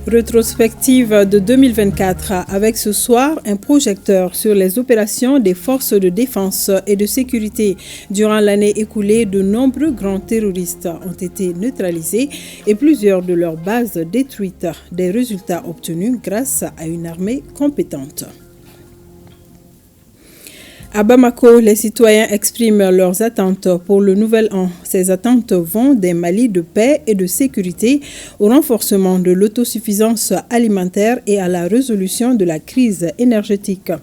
Rétrospective de 2024 avec ce soir un projecteur sur les opérations des forces de défense et de sécurité. Durant l'année écoulée, de nombreux grands terroristes ont été neutralisés et plusieurs de leurs bases détruites. Des résultats obtenus grâce à une armée compétente. À Bamako, les citoyens expriment leurs attentes pour le nouvel an. Ces attentes vont des Mali de paix et de sécurité au renforcement de l'autosuffisance alimentaire et à la résolution de la crise énergétique.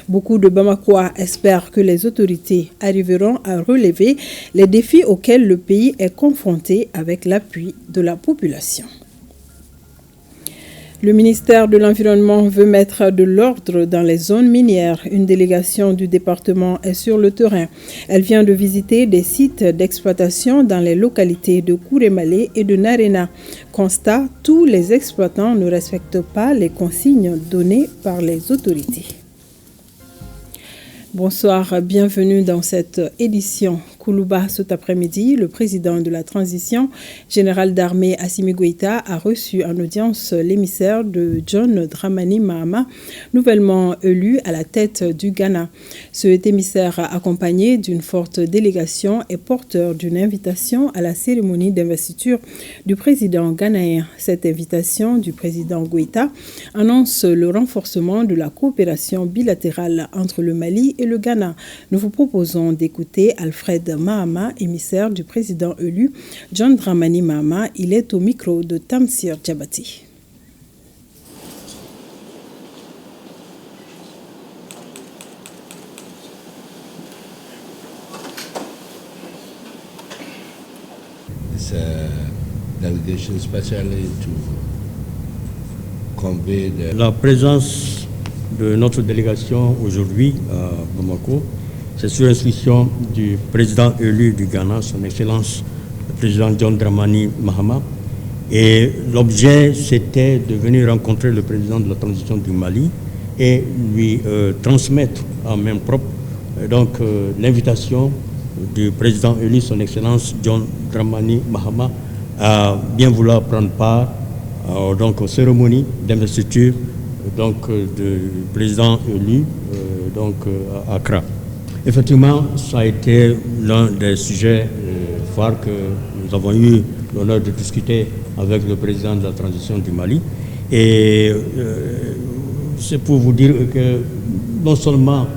Beaucoup de Bamakois espèrent que les autorités arriveront à relever les défis auxquels le pays est confronté avec l'appui de la population. Le ministère de l'Environnement veut mettre de l'ordre dans les zones minières. Une délégation du département est sur le terrain. Elle vient de visiter des sites d'exploitation dans les localités de Kourémalé et de Narena. Constat, tous les exploitants ne respectent pas les consignes données par les autorités. Bonsoir, bienvenue dans cette édition. Koulouba, cet après-midi, le président de la transition, général d'armée Assimi Goïta, a reçu en audience l'émissaire de John Dramani Mahama, nouvellement élu à la tête du Ghana. Cet émissaire, accompagné d'une forte délégation, est porteur d'une invitation à la cérémonie d'investiture du président ghanéen. Cette invitation du président Goïta annonce le renforcement de la coopération bilatérale entre le Mali et le Ghana. Nous vous proposons d'écouter Alfred Mahama, émissaire du président élu John Dramani Mahama. Il est au micro de Tamsir Djabati. It's a delegation specially to convey La présence de notre délégation aujourd'hui à Bamako, c'est sur instruction du président élu du Ghana, son Excellence, le président John Dramani Mahama. Et l'objet, c'était de venir rencontrer le président de la transition du Mali et lui transmettre en main propre l'invitation du président élu, son Excellence John Dramani Mahama, à bien vouloir prendre part aux cérémonies d'investiture du président élu à Accra. Effectivement, ça a été l'un des sujets phares que nous avons eu l'honneur de discuter avec le président de la transition du Mali. Et c'est pour vous dire que non seulement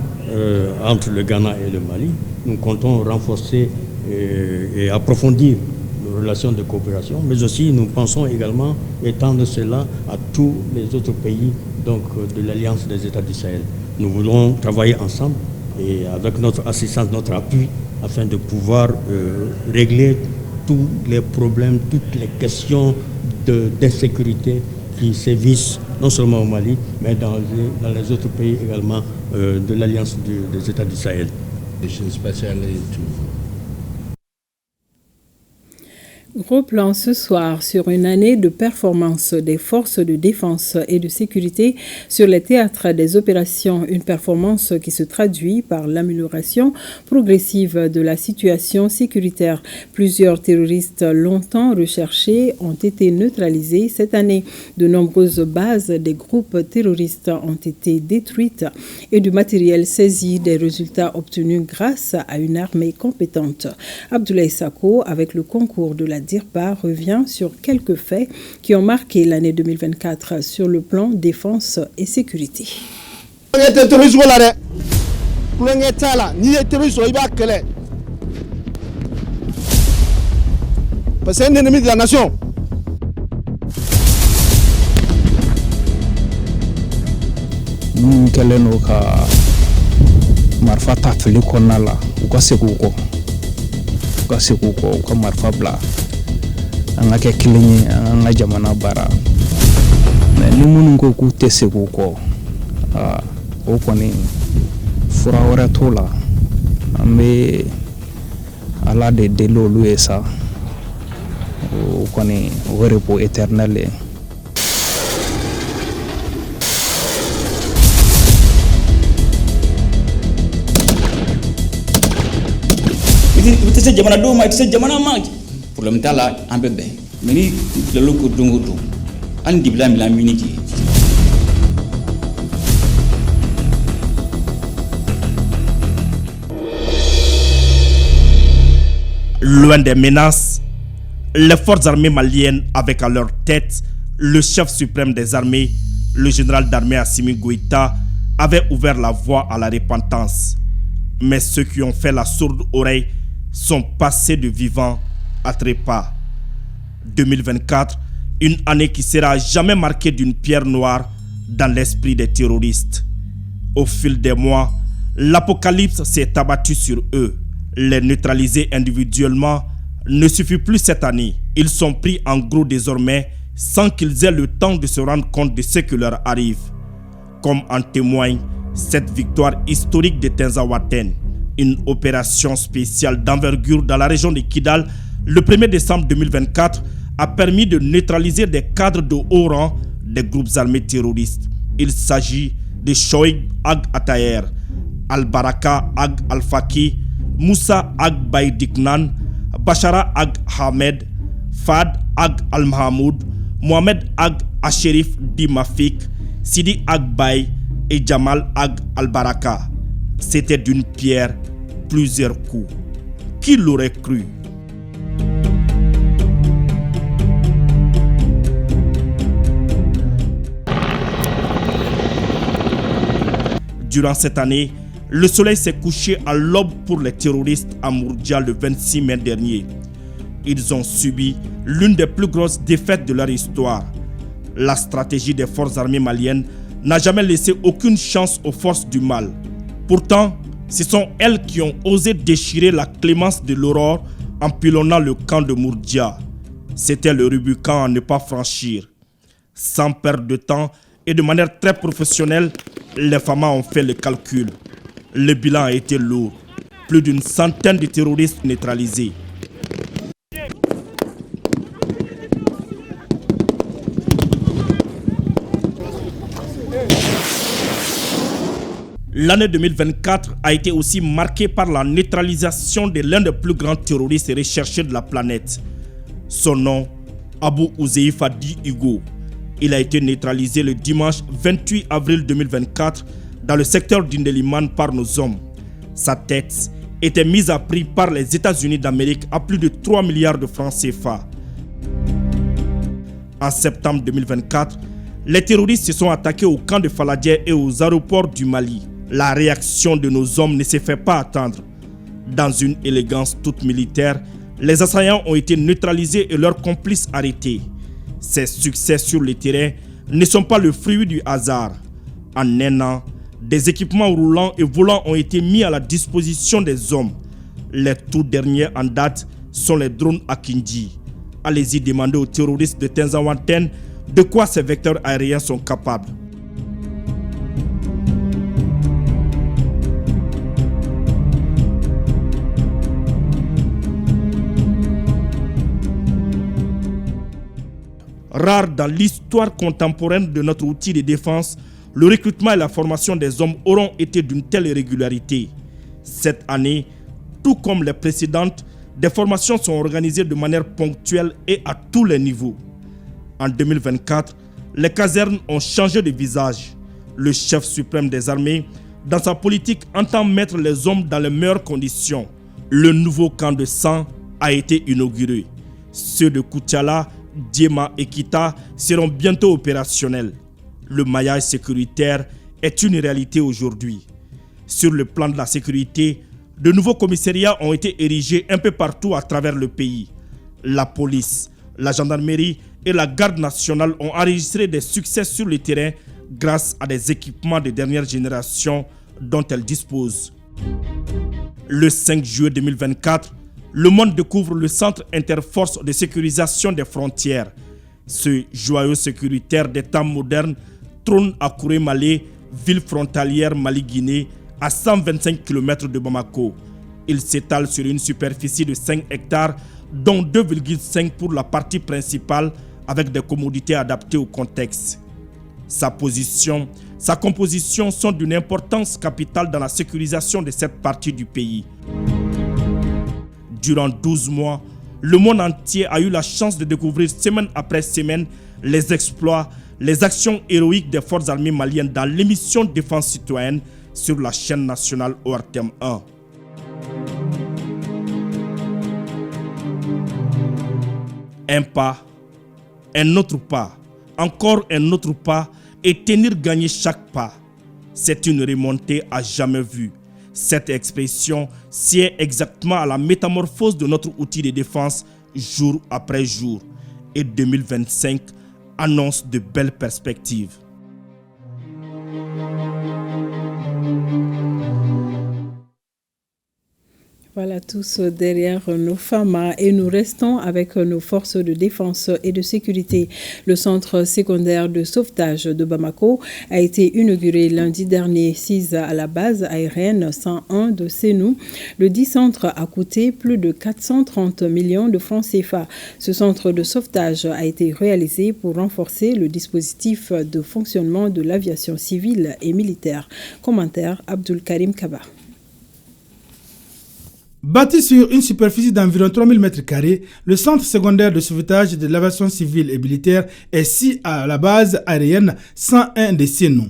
entre le Ghana et le Mali, nous comptons renforcer et approfondir nos relations de coopération, mais aussi nous pensons également étendre cela à tous les autres pays de l'Alliance des États du Sahel. Nous voulons travailler ensemble et avec notre assistance, notre appui, afin de pouvoir régler tous les problèmes, toutes les questions d'insécurité qui sévissent non seulement au Mali, mais dans les autres pays également de l'Alliance des États du Sahel. Gros plan ce soir sur une année de performance des forces de défense et de sécurité sur les théâtres des opérations. Une performance qui se traduit par l'amélioration progressive de la situation sécuritaire. Plusieurs terroristes longtemps recherchés ont été neutralisés cette année. De nombreuses bases des groupes terroristes ont été détruites et du matériel saisi, des résultats obtenus grâce à une armée compétente. Abdoulaye Sako, avec le concours de la DIRPA, revient sur quelques faits qui ont marqué l'année 2024 sur le plan défense et sécurité. C'est un ennemi de la nation. An ka kɛ kelen ye an ka jamana baara mais ni minnu ko k'u tɛ segin o kɔ o kɔni fura wɛrɛ t'o la an bɛ ala de deli olu ye sa o kɔni o repos éternel ye. I tɛ se jamanadenw ma, i tɛ se jamana ma. Problème t'a la, an bɛ bɛn mais ni tilalo ko don o don an dibla mila miniki. Loin des menaces, les forces armées maliennes avec à leur tête le chef suprême des armées, le général d'armée Assimi Goïta, avaient ouvert la voie à la repentance. Mais ceux qui ont fait la sourde oreille sont passés de vivants à trépas. 2024, une année qui sera jamais marquée d'une pierre noire dans l'esprit des terroristes. Au fil des mois, l'apocalypse s'est abattu sur eux. Les neutraliser individuellement ne suffit plus cette année. Ils sont pris en gros désormais sans qu'ils aient le temps de se rendre compte de ce qui leur arrive. Comme en témoigne cette victoire historique de Tinzaouaten, une opération spéciale d'envergure dans la région de Kidal le 1er décembre 2024 a permis de neutraliser des cadres de haut rang des groupes armés terroristes. Il s'agit de Shoaib Ag Atayer, Al-Baraka Ag Al-Faki, Moussa Ag Baïdiknan, Bachara Ag Hamed, Fad Ag Al-Mahamoud, Mohamed Ag Asherif Di Mafik, Sidi Ag Bay et Jamal Ag Al-Baraka. C'était d'une pierre plusieurs coups. Qui l'aurait cru? Durant cette année, le soleil s'est couché à l'aube pour les terroristes à Mourdia le 26 mai dernier. Ils ont subi l'une des plus grosses défaites de leur histoire. La stratégie des forces armées maliennes n'a jamais laissé aucune chance aux forces du mal. Pourtant, ce sont elles qui ont osé déchirer la clémence de l'aurore en pilonnant le camp de Mourdia. C'était le Rubicon à ne pas franchir. Sans perdre de temps et de manière très professionnelle, les FAMA ont fait le calcul. Le bilan a été lourd. Plus d'une centaine de terroristes neutralisés. L'année 2024 a été aussi marquée par la neutralisation de l'un des plus grands terroristes recherchés de la planète. Son nom, Abu Uzeifa Di Hugo. Il a été neutralisé le dimanche 28 avril 2024 dans le secteur d'Indeliman par nos hommes. Sa tête était mise à prix par les États-Unis d'Amérique à plus de 3 milliards de francs CFA. En septembre 2024, les terroristes se sont attaqués au camp de Faladier et aux aéroports du Mali. La réaction de nos hommes ne s'est fait pas attendre. Dans une élégance toute militaire, les assaillants ont été neutralisés et leurs complices arrêtés. Ces succès sur le terrain ne sont pas le fruit du hasard. En un an, des équipements roulants et volants ont été mis à la disposition des hommes. Les tout derniers en date sont les drones Akinji. Allez-y demander aux terroristes de Tinzaouaten de quoi ces vecteurs aériens sont capables. Rare dans l'histoire contemporaine de notre outil de défense, le recrutement et la formation des hommes auront été d'une telle régularité. Cette année, tout comme les précédentes, des formations sont organisées de manière ponctuelle et à tous les niveaux. En 2024, les casernes ont changé de visage. Le chef suprême des armées, dans sa politique, entend mettre les hommes dans les meilleures conditions. Le nouveau camp de sang a été inauguré. Ceux de Koutiala, Diema et Kita seront bientôt opérationnels. Le maillage sécuritaire est une réalité aujourd'hui. Sur le plan de la sécurité, de nouveaux commissariats ont été érigés un peu partout à travers le pays. La police, la gendarmerie et la garde nationale ont enregistré des succès sur le terrain grâce à des équipements de dernière génération dont elles disposent. Le 5 juillet 2024, le monde découvre le Centre Interforce de sécurisation des frontières. Ce joyau sécuritaire des temps modernes trône à Kouré-Malé, ville frontalière Mali-Guinée, à 125 km de Bamako. Il s'étale sur une superficie de 5 hectares, dont 2,5 pour la partie principale, avec des commodités adaptées au contexte. Sa position, sa composition sont d'une importance capitale dans la sécurisation de cette partie du pays. Durant 12 mois, Le monde entier a eu la chance de découvrir semaine après semaine les exploits, les actions héroïques des forces armées maliennes dans l'émission Défense citoyenne sur la chaîne nationale ORTM 1. Un pas, un autre pas, encore un autre pas et tenir gagner chaque pas. C'est une remontée à jamais vue. Cette expression sied exactement à la métamorphose de notre outil de défense jour après jour. Et 2025 annonce de belles perspectives. Voilà, tous derrière nos FAMA et nous restons avec nos forces de défense et de sécurité. Le centre secondaire de sauvetage de Bamako a été inauguré lundi dernier, 6 à la base aérienne 101 de Sénou. Le dit centre a coûté plus de 430 millions de francs CFA. Ce centre de sauvetage a été réalisé pour renforcer le dispositif de fonctionnement de l'aviation civile et militaire. Commentaire Abdul Karim Kaba. Bâti sur une superficie d'environ 3000 m², le centre secondaire de sauvetage de l'aviation civile et militaire est situé à la base aérienne 101 de Sénou.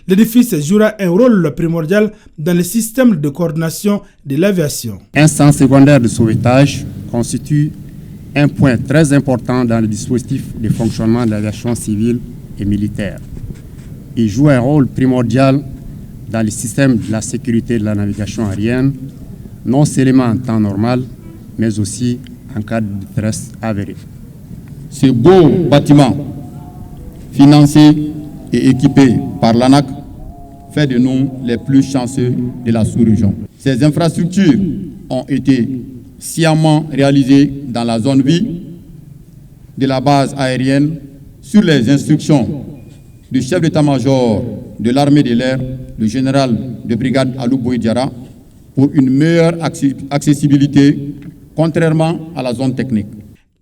L'édifice jouera un rôle primordial dans le système de coordination de l'aviation. Un centre secondaire de sauvetage constitue un point très important dans le dispositif de fonctionnement de l'aviation civile et militaire. Il joue un rôle primordial dans le système de la sécurité de la navigation aérienne, non seulement en temps normal, mais aussi en cas de détresse avérée. Ce beau bâtiment, financé et équipé par l'ANAC, fait de nous les plus chanceux de la sous-région. Ces infrastructures ont été sciemment réalisées dans la zone vie de la base aérienne sur les instructions du chef d'état-major de l'armée de l'air, le général de brigade Alou Boïdiara, pour une meilleure accessibilité, contrairement à la zone technique.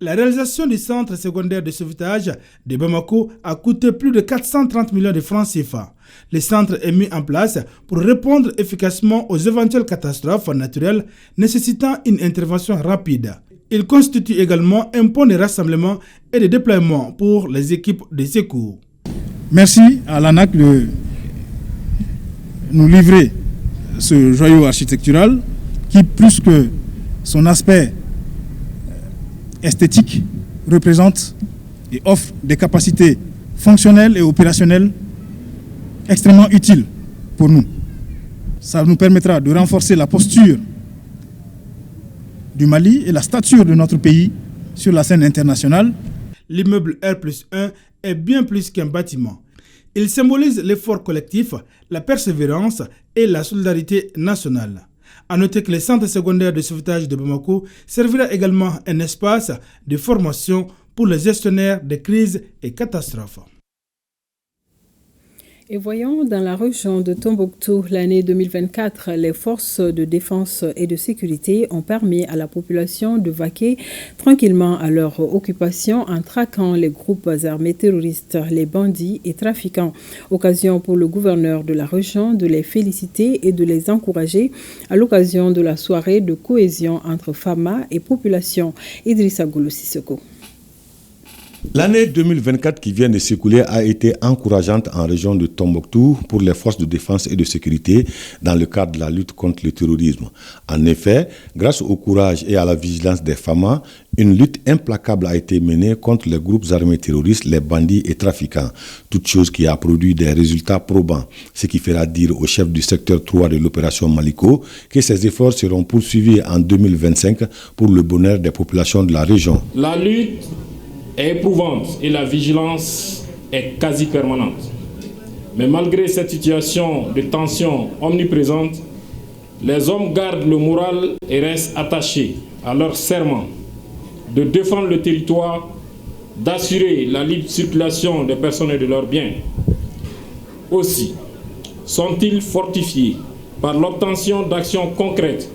La réalisation du centre secondaire de sauvetage de Bamako a coûté plus de 430 millions de francs CFA. Le centre est mis en place pour répondre efficacement aux éventuelles catastrophes naturelles nécessitant une intervention rapide. Il constitue également un point de rassemblement et de déploiement pour les équipes de secours. Merci à l'ANAC de nous livrer ce joyau architectural qui, plus que son aspect esthétique, représente et offre des capacités fonctionnelles et opérationnelles extrêmement utiles pour nous. Ça nous permettra de renforcer la posture du Mali et la stature de notre pays sur la scène internationale. L'immeuble R+1 est bien plus qu'un bâtiment. Il symbolise l'effort collectif, la persévérance et la solidarité nationale. A noter que le centre secondaire de sauvetage de Bamako servira également un espace de formation pour les gestionnaires de crises et catastrophes. Et voyons, dans la région de Tombouctou, l'année 2024, les forces de défense et de sécurité ont permis à la population de vaquer tranquillement à leur occupation en traquant les groupes armés terroristes, les bandits et trafiquants. Occasion pour le gouverneur de la région de les féliciter et de les encourager à l'occasion de la soirée de cohésion entre FAMA et population. Idrissa Goulou Sissoko. L'année 2024 qui vient de s'écouler a été encourageante en région de Tombouctou pour les forces de défense et de sécurité dans le cadre de la lutte contre le terrorisme. En effet, grâce au courage et à la vigilance des FAMA, une lutte implacable a été menée contre les groupes armés terroristes, les bandits et trafiquants. Toute chose qui a produit des résultats probants, ce qui fera dire au chef du secteur 3 de l'opération Maliko que ces efforts seront poursuivis en 2025 pour le bonheur des populations de la région. La lutte est éprouvante et la vigilance est quasi permanente. Mais malgré cette situation de tension omniprésente, les hommes gardent le moral et restent attachés à leur serment de défendre le territoire, d'assurer la libre circulation des personnes et de leurs biens. Aussi, sont-ils fortifiés par l'obtention d'actions concrètes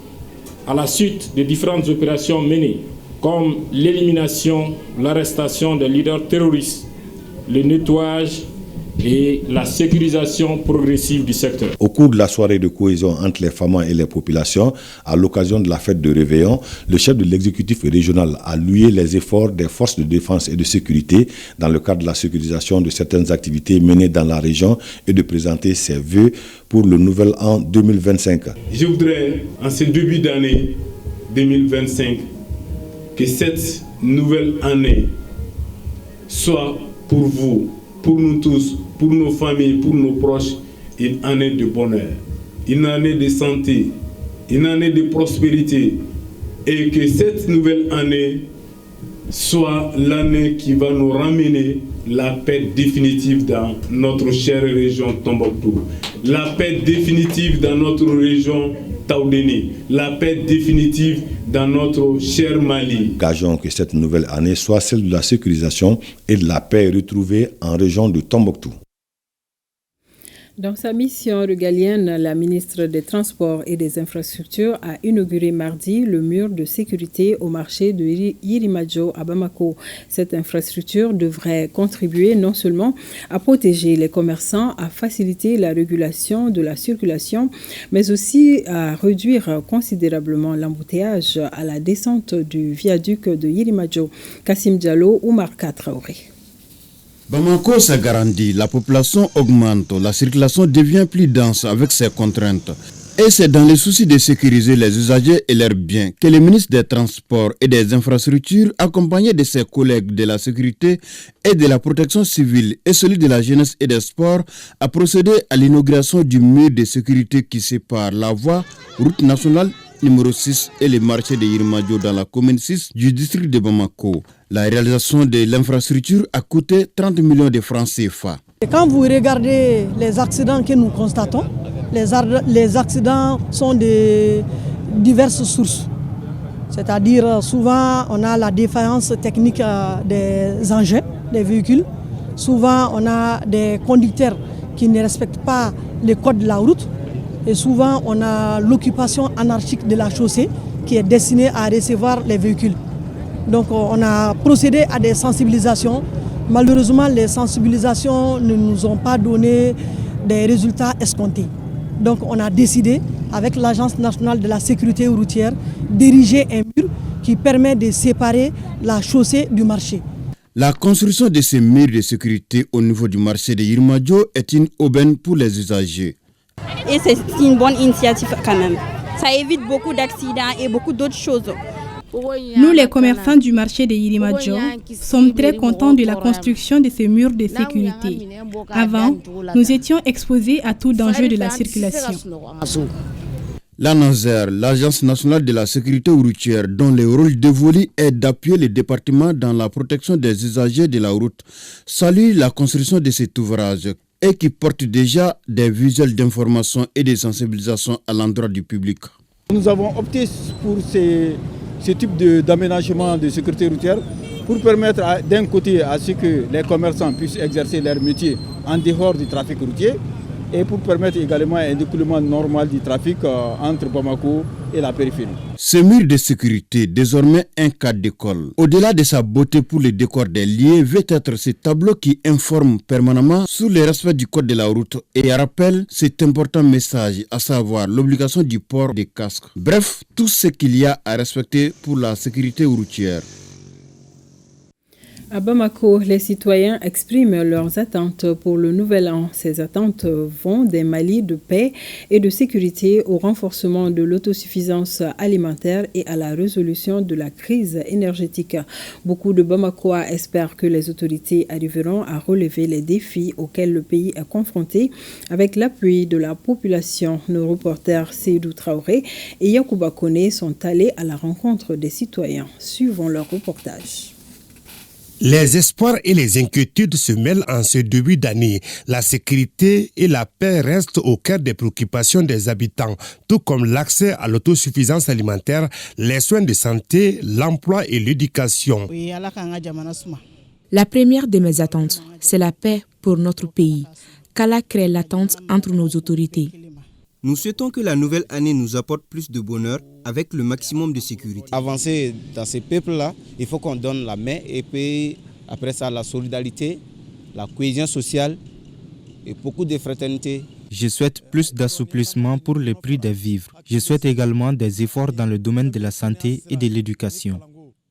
à la suite des différentes opérations menées, comme l'élimination, l'arrestation des leaders terroristes, le nettoyage et la sécurisation progressive du secteur. Au cours de la soirée de cohésion entre les femmes et les populations, à l'occasion de la fête de Réveillon, le chef de l'exécutif régional a loué les efforts des forces de défense et de sécurité dans le cadre de la sécurisation de certaines activités menées dans la région et de présenter ses vœux pour le nouvel an 2025. Je voudrais, en ce début d'année 2025, que cette nouvelle année soit pour vous, pour nous tous, pour nos familles, pour nos proches, une année de bonheur, une année de santé, une année de prospérité, et que cette nouvelle année soit l'année qui va nous ramener la paix définitive dans notre chère région Tombouctou, la paix définitive dans notre région Taoudéni, la paix définitive dans notre cher Mali. Gageons que cette nouvelle année soit celle de la sécurisation et de la paix retrouvée en région de Tombouctou. Dans sa mission régalienne, la ministre des Transports et des Infrastructures a inauguré mardi le mur de sécurité au marché de Yirimajo à Bamako. Cette infrastructure devrait contribuer non seulement à protéger les commerçants, à faciliter la régulation de la circulation, mais aussi à réduire considérablement l'embouteillage à la descente du viaduc de Yirimajo. Kassim Diallo, Oumar Traoré. Bamako s'agrandit, la population augmente, la circulation devient plus dense avec ses contraintes. Et c'est dans le souci de sécuriser les usagers et leurs biens que le ministre des Transports et des Infrastructures, accompagné de ses collègues de la sécurité et de la protection civile et celui de la jeunesse et des sports, a procédé à l'inauguration du mur de sécurité qui sépare la voie route nationale numéro 6 et le marché de Yirimajo dans la commune 6 du district de Bamako. La réalisation de l'infrastructure a coûté 30 millions de francs CFA. Quand vous regardez les accidents que nous constatons, les accidents sont de diverses sources. C'est-à-dire souvent on a la défaillance technique des engins, des véhicules. Souvent on a des conducteurs qui ne respectent pas les codes de la route. Et souvent, on a l'occupation anarchique de la chaussée qui est destinée à recevoir les véhicules. Donc, on a procédé à des sensibilisations. Malheureusement, les sensibilisations ne nous ont pas donné des résultats escomptés. Donc, on a décidé, avec l'Agence nationale de la sécurité routière, d'ériger un mur qui permet de séparer la chaussée du marché. La construction de ces murs de sécurité au niveau du marché de Yirimajo est une aubaine pour les usagers. Et c'est une bonne initiative quand même. Ça évite beaucoup d'accidents et beaucoup d'autres choses. Nous, les commerçants du marché de Yirimajo, sommes très contents de la construction de ces murs de sécurité. Avant, nous étions exposés à tout danger de la circulation. L'ANASER, l'Agence nationale de la sécurité routière, dont le rôle dévolu est d'appuyer les départements dans la protection des usagers de la route, salue la construction de cet ouvrage et qui porte déjà des visuels d'information et de sensibilisation à l'endroit du public. Nous avons opté pour ce type d'aménagement de sécurité routière pour permettre d'un côté à ce que les commerçants puissent exercer leur métier en dehors du trafic routier et pour permettre également un découlement normal du trafic entre Bamako et la périphérie. Ce mur de sécurité, désormais un cadre d'école, au-delà de sa beauté pour le décor des lieux, veut être ce tableau qui informe permanemment sur le respect du code de la route et rappelle cet important message, à savoir l'obligation du port des casques. Bref, tout ce qu'il y a à respecter pour la sécurité routière. À Bamako, les citoyens expriment leurs attentes pour le nouvel an. Ces attentes vont des Mali de paix et de sécurité au renforcement de l'autosuffisance alimentaire et à la résolution de la crise énergétique. Beaucoup de Bamakois espèrent que les autorités arriveront à relever les défis auxquels le pays est confronté avec l'appui de la population. Nos reporters Seydou Traoré et Yacouba Kone sont allés à la rencontre des citoyens. Suivons leur reportage. Les espoirs et les inquiétudes se mêlent en ce début d'année. La sécurité et la paix restent au cœur des préoccupations des habitants, tout comme l'accès à l'autosuffisance alimentaire, les soins de santé, l'emploi et l'éducation. La première de mes attentes, c'est la paix pour notre pays. Qu'Allah crée l'attente entre nos autorités. Nous souhaitons que la nouvelle année nous apporte plus de bonheur avec le maximum de sécurité. Avancer dans ces peuples-là, il faut qu'on donne la main et puis après ça la solidarité, la cohésion sociale et beaucoup de fraternité. Je souhaite plus d'assouplissement pour le prix des vivres. Je souhaite également des efforts dans le domaine de la santé et de l'éducation.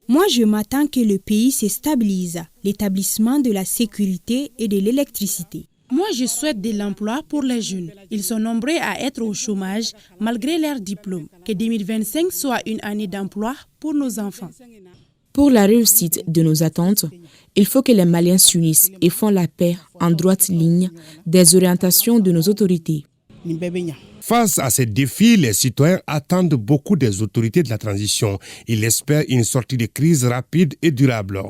Moi, je m'attends que le pays se stabilise, l'établissement de la sécurité et de l'électricité. Moi, je souhaite de l'emploi pour les jeunes. Ils sont nombreux à être au chômage malgré leur diplôme. Que 2025 soit une année d'emploi pour nos enfants. Pour la réussite de nos attentes, il faut que les Maliens s'unissent et font la paix en droite ligne des orientations de nos autorités. Face à ces défis, les citoyens attendent beaucoup des autorités de la transition. Ils espèrent une sortie de crise rapide et durable.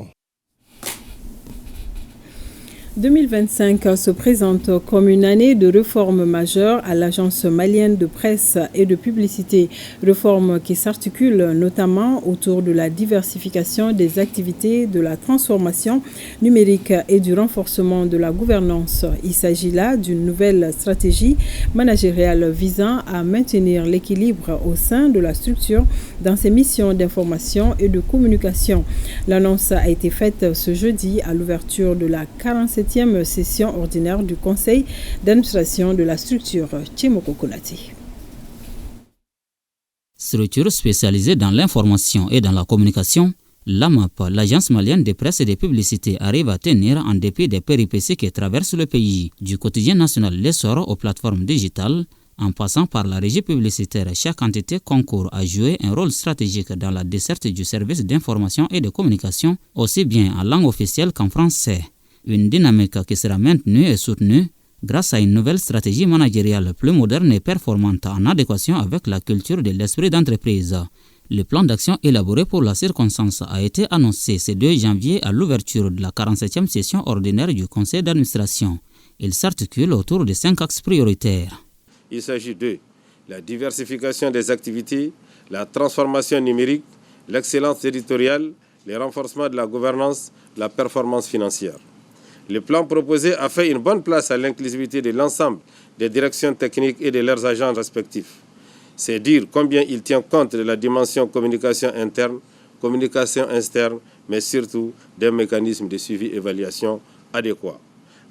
2025 se présente comme une année de réformes majeures à l'Agence malienne de presse et de publicité. Réformes qui s'articulent notamment autour de la diversification des activités, de la transformation numérique et du renforcement de la gouvernance. Il s'agit là d'une nouvelle stratégie managériale visant à maintenir l'équilibre au sein de la structure dans ses missions d'information et de communication. L'annonce a été faite ce jeudi à l'ouverture de la 47e session ordinaire du conseil d'administration de la structure Tchimoko Konati. Structure spécialisée dans l'information et dans la communication, l'AMAP, l'Agence malienne de presse et de publicité, arrive à tenir en dépit des péripéties qui traversent le pays. Du quotidien national l'essor aux plateformes digitales, en passant par la régie publicitaire, chaque entité concourt à jouer un rôle stratégique dans la desserte du service d'information et de communication, aussi bien en langue officielle qu'en français. Une dynamique qui sera maintenue et soutenue grâce à une nouvelle stratégie managériale plus moderne et performante en adéquation avec la culture de l'esprit d'entreprise. Le plan d'action élaboré pour la circonstance a été annoncé ce 2 janvier à l'ouverture de la 47e session ordinaire du conseil d'administration. Il s'articule autour de 5 axes prioritaires. Il s'agit de la diversification des activités, la transformation numérique, l'excellence éditoriale, le renforcement de la gouvernance, la performance financière. Le plan proposé a fait une bonne place à l'inclusivité de l'ensemble des directions techniques et de leurs agents respectifs. C'est dire combien il tient compte de la dimension communication interne, communication externe, mais surtout d'un mécanisme de suivi-évaluation adéquat.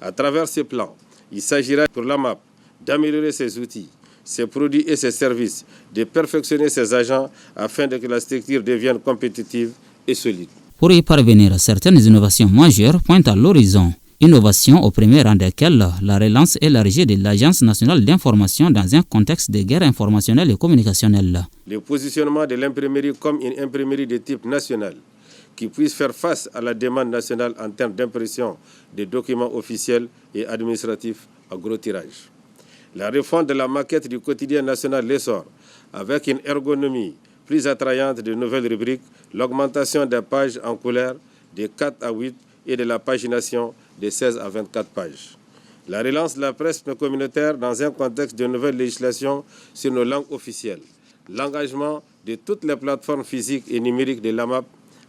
À travers ce plan, il s'agira pour l'AMAP d'améliorer ses outils, ses produits et ses services, de perfectionner ses agents afin que la structure devienne compétitive et solide. Pour y parvenir, certaines innovations majeures pointent à l'horizon. Innovation au premier rang desquelles la relance élargie de l'Agence nationale d'information dans un contexte de guerre informationnelle et communicationnelle. Le positionnement de l'imprimerie comme une imprimerie de type national qui puisse faire face à la demande nationale en termes d'impression des documents officiels et administratifs à gros tirage. La refonte de la maquette du quotidien national L'Essor avec une ergonomie plus attrayante de nouvelles rubriques, l'augmentation des pages en couleur de 4 à 8 et de la pagination de 16 à 24 pages. La relance de la presse communautaire dans un contexte de nouvelles législations sur nos langues officielles. L'engagement de toutes les plateformes physiques et numériques de l'AMAP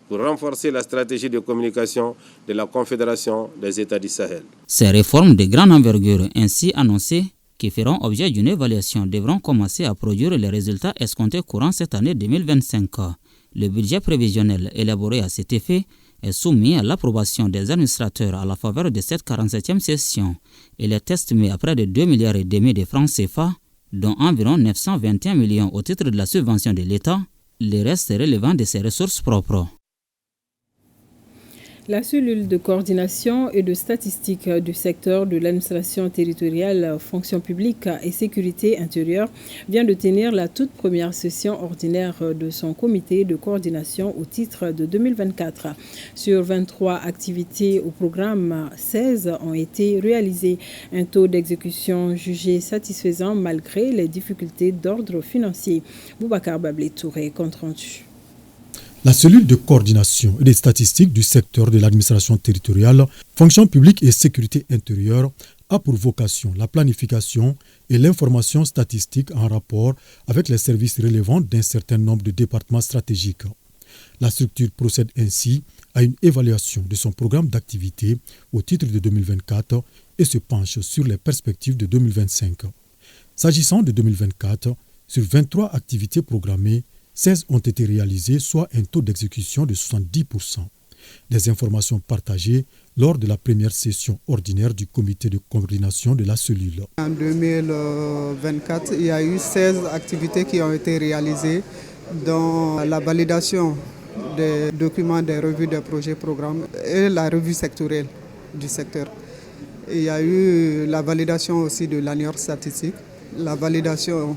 pour renforcer la stratégie de communication de la Confédération des États du Sahel. Ces réformes de grande envergure ainsi annoncées, qui feront objet d'une évaluation, devront commencer à produire les résultats escomptés courant cette année 2025. Le budget prévisionnel élaboré à cet effet est soumis à l'approbation des administrateurs à la faveur de cette 47e session. Il est estimé à près de 2,5 milliards de francs CFA, dont environ 921 millions au titre de la subvention de l'État, le reste relevant de ses ressources propres. La cellule de coordination et de statistique du secteur de l'administration territoriale, fonction publique et sécurité intérieure vient de tenir la toute première session ordinaire de son comité de coordination au titre de 2024. Sur 23 activités au programme, 16 ont été réalisées. Un taux d'exécution jugé satisfaisant malgré les difficultés d'ordre financier. Boubacar Bablé Touré, compte rendu. La cellule de coordination et des statistiques du secteur de l'administration territoriale, fonction publique et sécurité intérieure a pour vocation la planification et l'information statistique en rapport avec les services relevant d'un certain nombre de départements stratégiques. La structure procède ainsi à une évaluation de son programme d'activité au titre de 2024 et se penche sur les perspectives de 2025. S'agissant de 2024, sur 23 activités programmées, 16 ont été réalisées, soit un taux d'exécution de 70%. Des informations partagées lors de la première session ordinaire du comité de coordination de la cellule. En 2024, il y a eu 16 activités qui ont été réalisées, dont la validation des documents, des revues des projets, programmes et la revue sectorielle du secteur. Il y a eu la validation aussi de l'annuaire statistique, la validation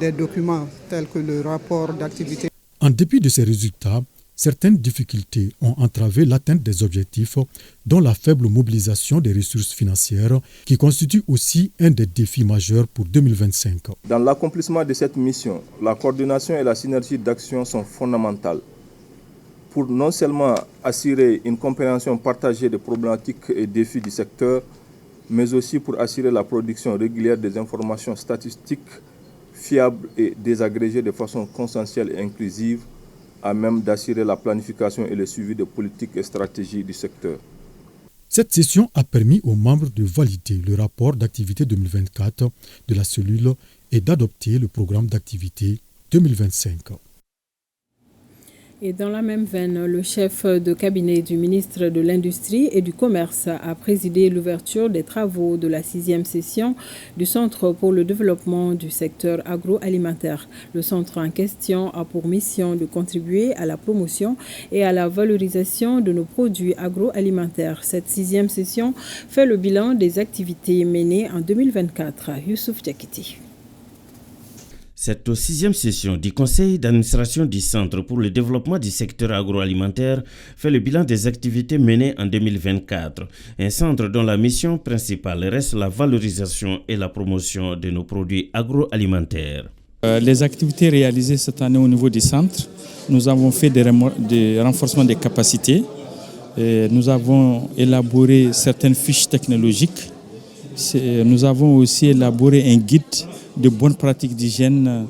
des documents tels que le rapport d'activité. En dépit de ces résultats, certaines difficultés ont entravé l'atteinte des objectifs, dont la faible mobilisation des ressources financières, qui constitue aussi un des défis majeurs pour 2025. Dans l'accomplissement de cette mission, la coordination et la synergie d'action sont fondamentales pour non seulement assurer une compréhension partagée des problématiques et défis du secteur, mais aussi pour assurer la production régulière des informations statistiques fiables et désagrégées de façon consensuelle et inclusive, à même d'assurer la planification et le suivi des politiques et stratégies du secteur. Cette session a permis aux membres de valider le rapport d'activité 2024 de la cellule et d'adopter le programme d'activité 2025. Et dans la même veine, le chef de cabinet du ministre de l'Industrie et du Commerce a présidé l'ouverture des travaux de la 6e session du Centre pour le développement du secteur agroalimentaire. Le centre en question a pour mission de contribuer à la promotion et à la valorisation de nos produits agroalimentaires. Cette 6e session fait le bilan des activités menées en 2024. Youssouf Diakiti. Cette 6e session du Conseil d'administration du Centre pour le développement du secteur agroalimentaire fait le bilan des activités menées en 2024. Un centre dont la mission principale reste la valorisation et la promotion de nos produits agroalimentaires. Les activités réalisées cette année au niveau du centre, nous avons fait des renforcements des capacités. Nous avons élaboré certaines fiches technologiques. Nous avons aussi élaboré un guide de bonnes pratiques d'hygiène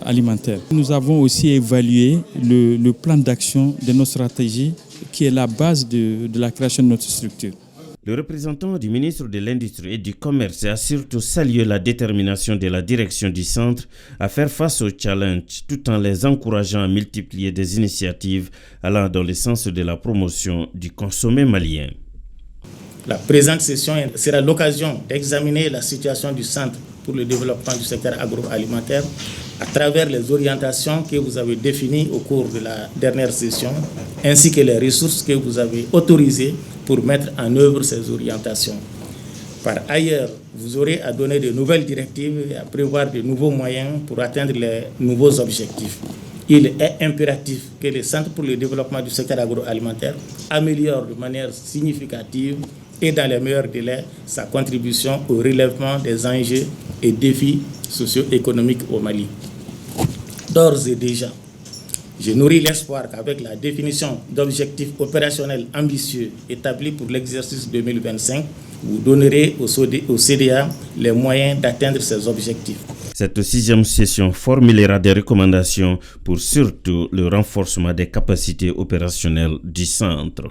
alimentaire. Nous avons aussi évalué le plan d'action de nos stratégies qui est la base de la création de notre structure. Le représentant du ministre de l'Industrie et du Commerce a surtout salué la détermination de la direction du centre à faire face aux challenges tout en les encourageant à multiplier des initiatives allant dans le sens de la promotion du consommé malien. La présente session sera l'occasion d'examiner la situation du Centre pour le développement du secteur agroalimentaire à travers les orientations que vous avez définies au cours de la dernière session, ainsi que les ressources que vous avez autorisées pour mettre en œuvre ces orientations. Par ailleurs, vous aurez à donner de nouvelles directives et à prévoir de nouveaux moyens pour atteindre les nouveaux objectifs. Il est impératif que le Centre pour le développement du secteur agroalimentaire améliore de manière significative et dans les meilleurs délais sa contribution au relèvement des enjeux et défis socio-économiques au Mali. D'ores et déjà, je nourris l'espoir qu'avec la définition d'objectifs opérationnels ambitieux établis pour l'exercice 2025, vous donnerez au CDA les moyens d'atteindre ces objectifs. Cette 6e session formulera des recommandations pour surtout le renforcement des capacités opérationnelles du centre.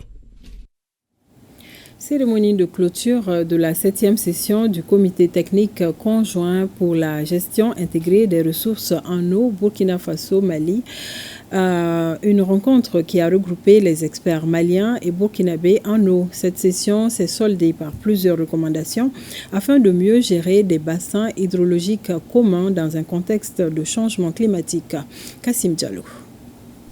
Cérémonie de clôture de la 7e session du comité technique conjoint pour la gestion intégrée des ressources en eau Burkina Faso-Mali. Une rencontre qui a regroupé les experts maliens et burkinabés en eau. Cette session s'est soldée par plusieurs recommandations afin de mieux gérer des bassins hydrologiques communs dans un contexte de changement climatique. Kassim Diallo.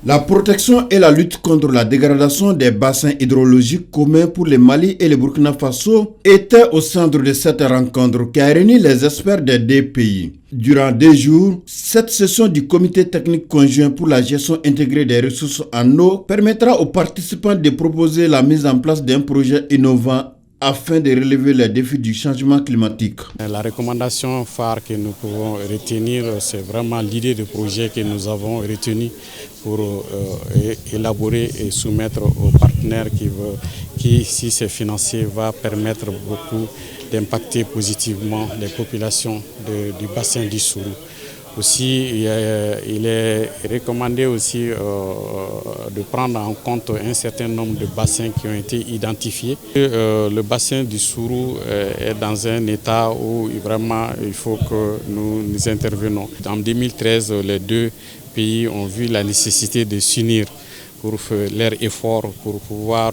La protection et la lutte contre la dégradation des bassins hydrologiques communs pour le Mali et le Burkina Faso étaient au centre de cette rencontre qui a réuni les experts des deux pays. Durant 2 jours, cette session du comité technique conjoint pour la gestion intégrée des ressources en eau permettra aux participants de proposer la mise en place d'un projet innovant afin de relever les défis du changement climatique. La recommandation phare que nous pouvons retenir, c'est vraiment l'idée de projet que nous avons retenu pour élaborer et soumettre aux partenaires qui, si c'est financé, va permettre beaucoup d'impacter positivement les populations du bassin du Sourou. Aussi, il est recommandé aussi de prendre en compte un certain nombre de bassins qui ont été identifiés. Le bassin du Sourou est dans un état où vraiment il faut que nous intervenons. En 2013, les deux pays ont vu la nécessité de s'unir pour faire leur effort, pour pouvoir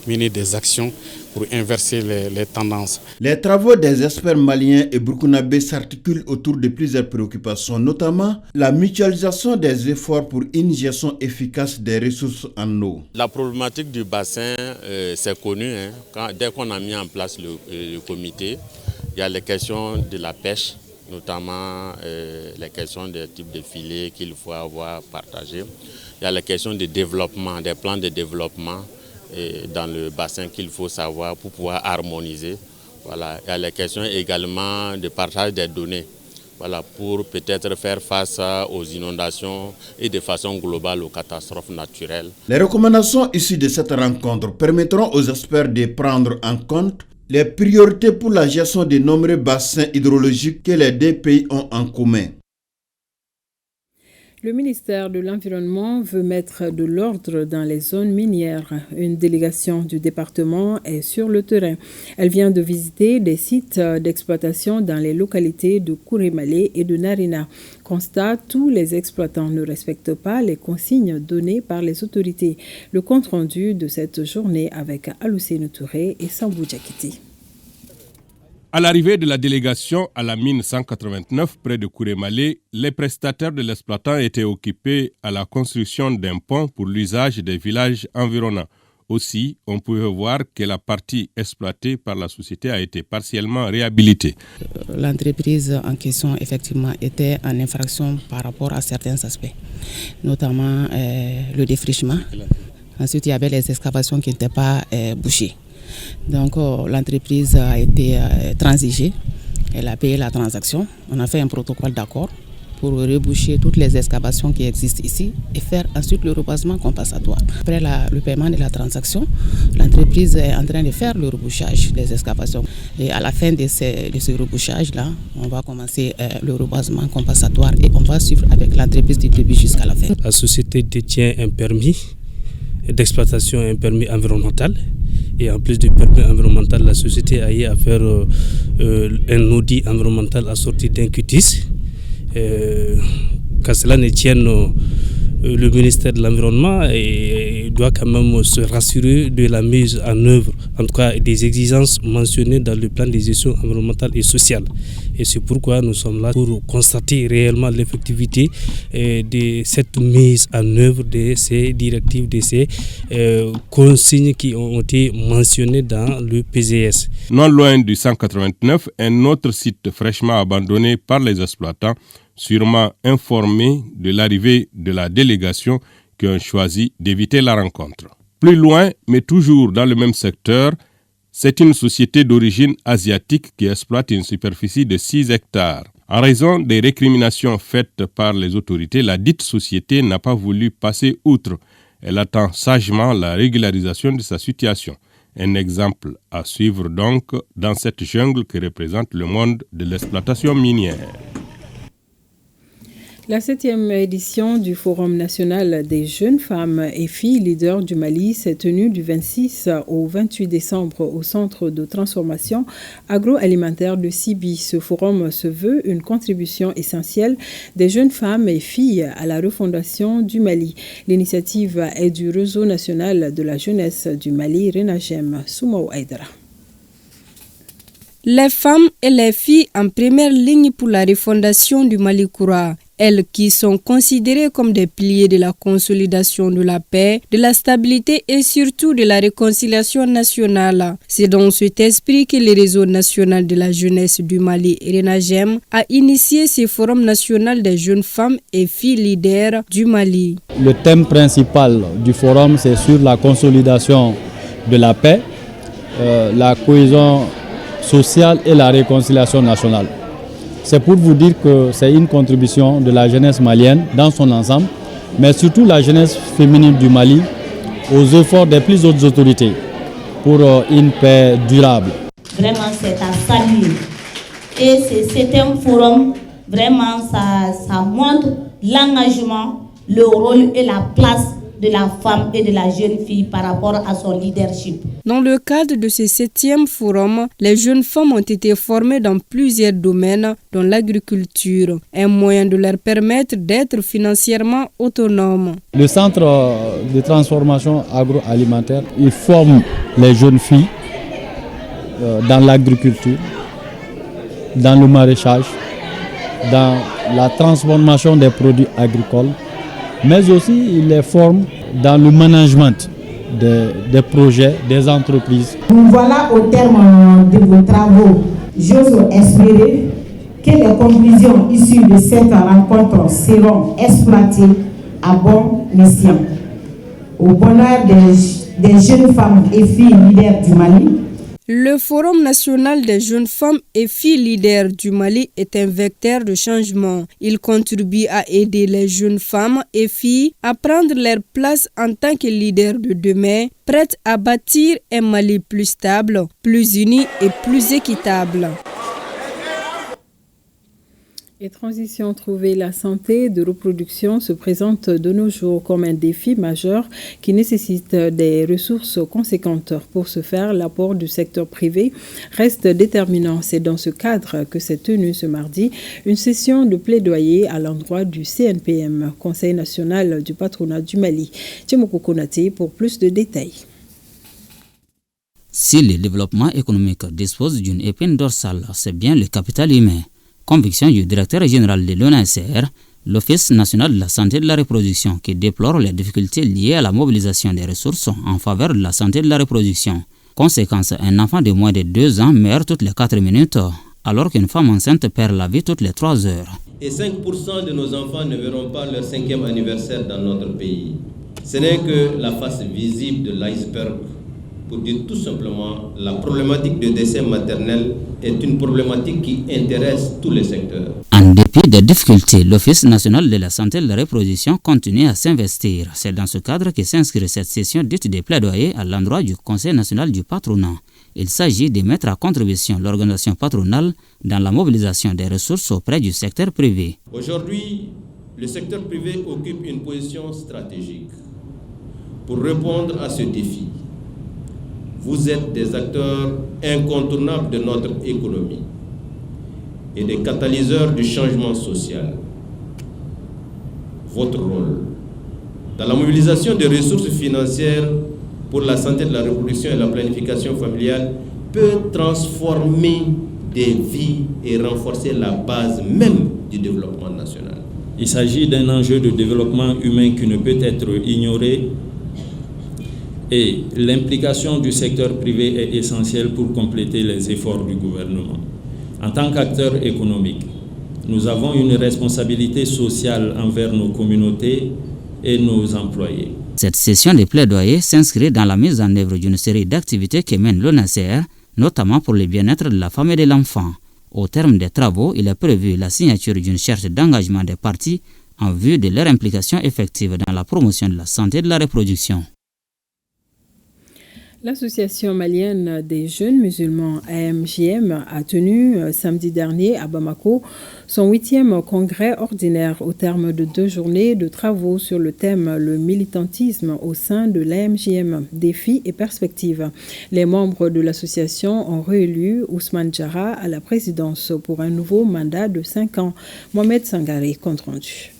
mener des actions pour inverser les tendances. Les travaux des experts maliens et burkinabés s'articulent autour de plusieurs préoccupations, notamment la mutualisation des efforts pour une gestion efficace des ressources en eau. La problématique du bassin, c'est connu. Dès qu'on a mis en place le comité, il y a les questions de la pêche, notamment les questions des types de filets qu'il faut avoir partagés. Il y a les questions de développement, des plans de développement dans le bassin qu'il faut savoir pour pouvoir harmoniser. Voilà. Il y a les questions également de partage des données, voilà, pour peut-être faire face aux inondations et de façon globale aux catastrophes naturelles. Les recommandations issues de cette rencontre permettront aux experts de prendre en compte les priorités pour la gestion des nombreux bassins hydrologiques que les deux pays ont en commun. Le ministère de l'Environnement veut mettre de l'ordre dans les zones minières. Une délégation du département est sur le terrain. Elle vient de visiter des sites d'exploitation dans les localités de Kourémalé et de Narina. Constat, tous les exploitants ne respectent pas les consignes données par les autorités. Le compte-rendu de cette journée avec Aloussé Touré et Sambou Djakiti. À l'arrivée de la délégation à la mine 189 près de Kourémalé, les prestataires de l'exploitant étaient occupés à la construction d'un pont pour l'usage des villages environnants. Aussi, on pouvait voir que la partie exploitée par la société a été partiellement réhabilitée. L'entreprise en question, effectivement, était en infraction par rapport à certains aspects, notamment le défrichement. Ensuite, il y avait les excavations qui n'étaient pas bouchées. Donc l'entreprise a été transigée, elle a payé la transaction. On a fait un protocole d'accord pour reboucher toutes les excavations qui existent ici et faire ensuite le reboisement compensatoire. Après le paiement de la transaction, l'entreprise est en train de faire le rebouchage des excavations. Et à la fin de ce rebouchage-là, on va commencer le reboisement compensatoire et on va suivre avec l'entreprise du début jusqu'à la fin. La société détient un permis d'exploitation, un permis environnemental. Et en plus du permis environnemental, la société a eu à faire un audit environnemental assorti d'un cutis. Qu'à cela ne tienne, le ministère de l'Environnement doit quand même se rassurer de la mise en œuvre, en tout cas des exigences mentionnées dans le plan de gestion environnementale et sociale. Et c'est pourquoi nous sommes là pour constater réellement l'effectivité de cette mise en œuvre de ces directives, de ces consignes qui ont été mentionnées dans le PZS. Non loin du 189, un autre site fraîchement abandonné par les exploitants, sûrement informés de l'arrivée de la délégation qui ont choisi d'éviter la rencontre. Plus loin, mais toujours dans le même secteur, c'est une société d'origine asiatique qui exploite une superficie de 6 hectares. En raison des récriminations faites par les autorités, la dite société n'a pas voulu passer outre. Elle attend sagement la régularisation de sa situation. Un exemple à suivre donc dans cette jungle que représente le monde de l'exploitation minière. La 7e édition du Forum national des jeunes femmes et filles leaders du Mali s'est tenue du 26 au 28 décembre au Centre de transformation agroalimentaire de Sibi. Ce forum se veut une contribution essentielle des jeunes femmes et filles à la refondation du Mali. L'initiative est du Réseau national de la jeunesse du Mali, Renagem, Soumaou Aïdara. Les femmes et les filles en première ligne pour la refondation du Mali Koura. Elles qui sont considérées comme des piliers de la consolidation de la paix, de la stabilité et surtout de la réconciliation nationale. C'est dans cet esprit que le Réseau national de la jeunesse du Mali, RENAGEM, a initié ce forum national des jeunes femmes et filles leaders du Mali. Le thème principal du forum, c'est sur la consolidation de la paix, la cohésion sociale et la réconciliation nationale. C'est pour vous dire que c'est une contribution de la jeunesse malienne dans son ensemble, mais surtout la jeunesse féminine du Mali aux efforts des plus hautes autorités pour une paix durable. Vraiment, c'est à saluer. Et c'est un forum, vraiment, ça montre l'engagement, le rôle et la place de la femme et de la jeune fille par rapport à son leadership. Dans le cadre de ce 7e forum, les jeunes femmes ont été formées dans plusieurs domaines, dont l'agriculture, un moyen de leur permettre d'être financièrement autonomes. Le centre de transformation agroalimentaire, il forme les jeunes filles dans l'agriculture, dans le maraîchage, dans la transformation des produits agricoles, mais aussi il les forme dans le management des projets, des entreprises. Nous voilà au terme de vos travaux. J'ose espérer que les conclusions issues de cette rencontre seront exploitées à bon escient. Au bonheur des jeunes femmes et filles leaders du Mali. Le Forum national des jeunes femmes et filles leaders du Mali est un vecteur de changement. Il contribue à aider les jeunes femmes et filles à prendre leur place en tant que leaders de demain, prêtes à bâtir un Mali plus stable, plus uni et plus équitable. Et transition, trouver la santé de reproduction se présente de nos jours comme un défi majeur qui nécessite des ressources conséquentes. Pour ce faire, l'apport du secteur privé reste déterminant. C'est dans ce cadre que s'est tenue ce mardi une session de plaidoyer à l'endroit du CNPM, Conseil national du patronat du Mali. Tchemoko Konate pour plus de détails. Si le développement économique dispose d'une épine dorsale, c'est bien le capital humain. Conviction du directeur général de l'ONACR, l'Office national de la santé et de la reproduction, qui déplore les difficultés liées à la mobilisation des ressources en faveur de la santé et de la reproduction. Conséquence, un enfant de moins de 2 ans meurt toutes les 4 minutes, alors qu'une femme enceinte perd la vie toutes les 3 heures. Et 5% de nos enfants ne verront pas leur 5e anniversaire dans notre pays. Ce n'est que la face visible de l'iceberg. Pour dire tout simplement, la problématique de décès maternel est une problématique qui intéresse tous les secteurs. En dépit des difficultés, l'Office national de la santé et de la reproduction continue à s'investir. C'est dans ce cadre que s'inscrit cette session dite de plaidoyer à l'endroit du Conseil national du patronat. Il s'agit de mettre à contribution l'organisation patronale dans la mobilisation des ressources auprès du secteur privé. Aujourd'hui, le secteur privé occupe une position stratégique pour répondre à ce défi. Vous êtes des acteurs incontournables de notre économie et des catalyseurs du changement social. Votre rôle dans la mobilisation des ressources financières pour la santé de la reproduction et la planification familiale peut transformer des vies et renforcer la base même du développement national. Il s'agit d'un enjeu de développement humain qui ne peut être ignoré. Et l'implication du secteur privé est essentielle pour compléter les efforts du gouvernement. En tant qu'acteur économique, nous avons une responsabilité sociale envers nos communautés et nos employés. Cette session de plaidoyer s'inscrit dans la mise en œuvre d'une série d'activités que mène l'ONACR, notamment pour le bien-être de la femme et de l'enfant. Au terme des travaux, il est prévu la signature d'une charte d'engagement des parties en vue de leur implication effective dans la promotion de la santé et de la reproduction. L'Association malienne des jeunes musulmans AMJM a tenu samedi dernier à Bamako son 8e congrès ordinaire au terme de 2 journées de travaux sur le thème le militantisme au sein de l'AMJM, défis et perspectives. Les membres de l'association ont réélu Ousmane Diarra à la présidence pour un nouveau mandat de 5 ans. Mohamed Sangaré, compte rendu.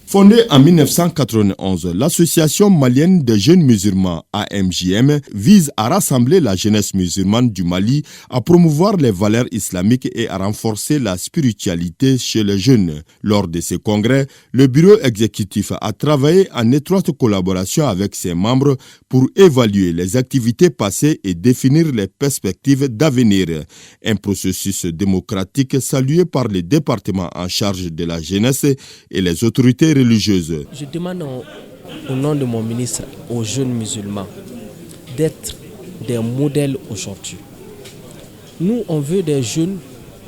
Fondée en 1991, l'Association malienne des jeunes musulmans AMJM vise à rassembler la jeunesse musulmane du Mali, à promouvoir les valeurs islamiques et à renforcer la spiritualité chez les jeunes. Lors de ces congrès, le bureau exécutif a travaillé en étroite collaboration avec ses membres pour évaluer les activités passées et définir les perspectives d'avenir. Un processus démocratique salué par les départements en charge de la jeunesse et les autorités religieuses. Je demande au nom de mon ministre aux jeunes musulmans d'être des modèles aujourd'hui. Nous, on veut des jeunes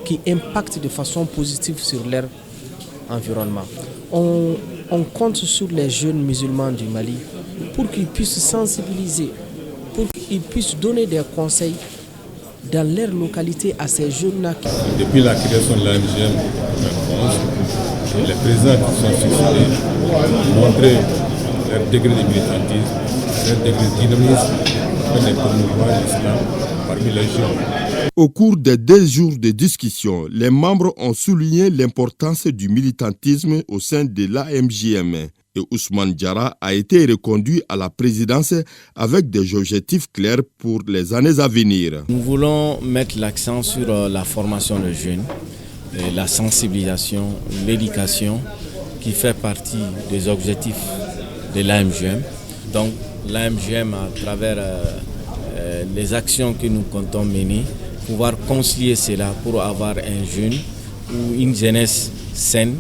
qui impactent de façon positive sur leur environnement. On compte sur les jeunes musulmans du Mali pour qu'ils puissent sensibiliser, pour qu'ils puissent donner des conseils dans leur localité à ces jeunes-là. Depuis la création de l'AMJM en France, les présidents qui sont succédés ont montré leur degré de militantisme, leur degré de dynamisme, afin de promouvoir l'islam parmi les jeunes. Au cours des 2 jours de discussion, les membres ont souligné l'importance du militantisme au sein de l'AMJM. Et Ousmane Diarra a été reconduit à la présidence avec des objectifs clairs pour les années à venir. Nous voulons mettre l'accent sur la formation des jeunes, la sensibilisation, l'éducation qui fait partie des objectifs de l'AMJM. Donc l'AMJM, à travers les actions que nous comptons mener, pouvoir concilier cela pour avoir un jeune ou une jeunesse saine,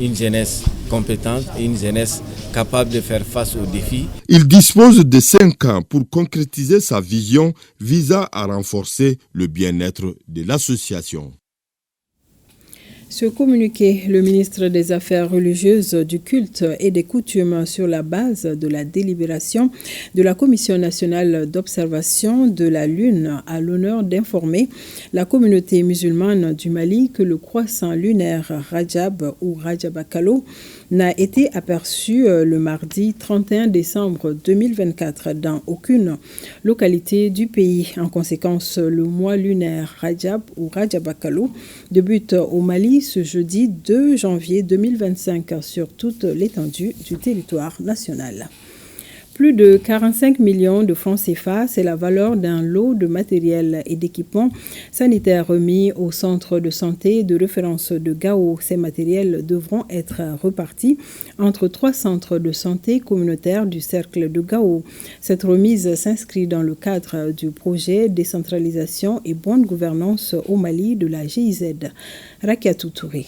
une jeunesse compétente et une jeunesse capable de faire face aux défis. Il dispose de 5 ans pour concrétiser sa vision visant à renforcer le bien-être de l'association. Ce communiqué, le ministre des Affaires religieuses, du culte et des coutumes sur la base de la délibération de la Commission nationale d'observation de la Lune a l'honneur d'informer la communauté musulmane du Mali que le croissant lunaire Rajab ou Rajabakalo n'a été aperçu le mardi 31 décembre 2024 dans aucune localité du pays. En conséquence, le mois lunaire Rajab ou Rajabakalo débute au Mali ce jeudi 2 janvier 2025 sur toute l'étendue du territoire national. Plus de 45 millions de francs CFA, c'est la valeur d'un lot de matériel et d'équipements sanitaires remis au centre de santé de référence de Gao. Ces matériels devront être repartis entre 3 centres de santé communautaires du cercle de Gao. Cette remise s'inscrit dans le cadre du projet décentralisation et bonne gouvernance au Mali de la GIZ. Rakiatou Touré.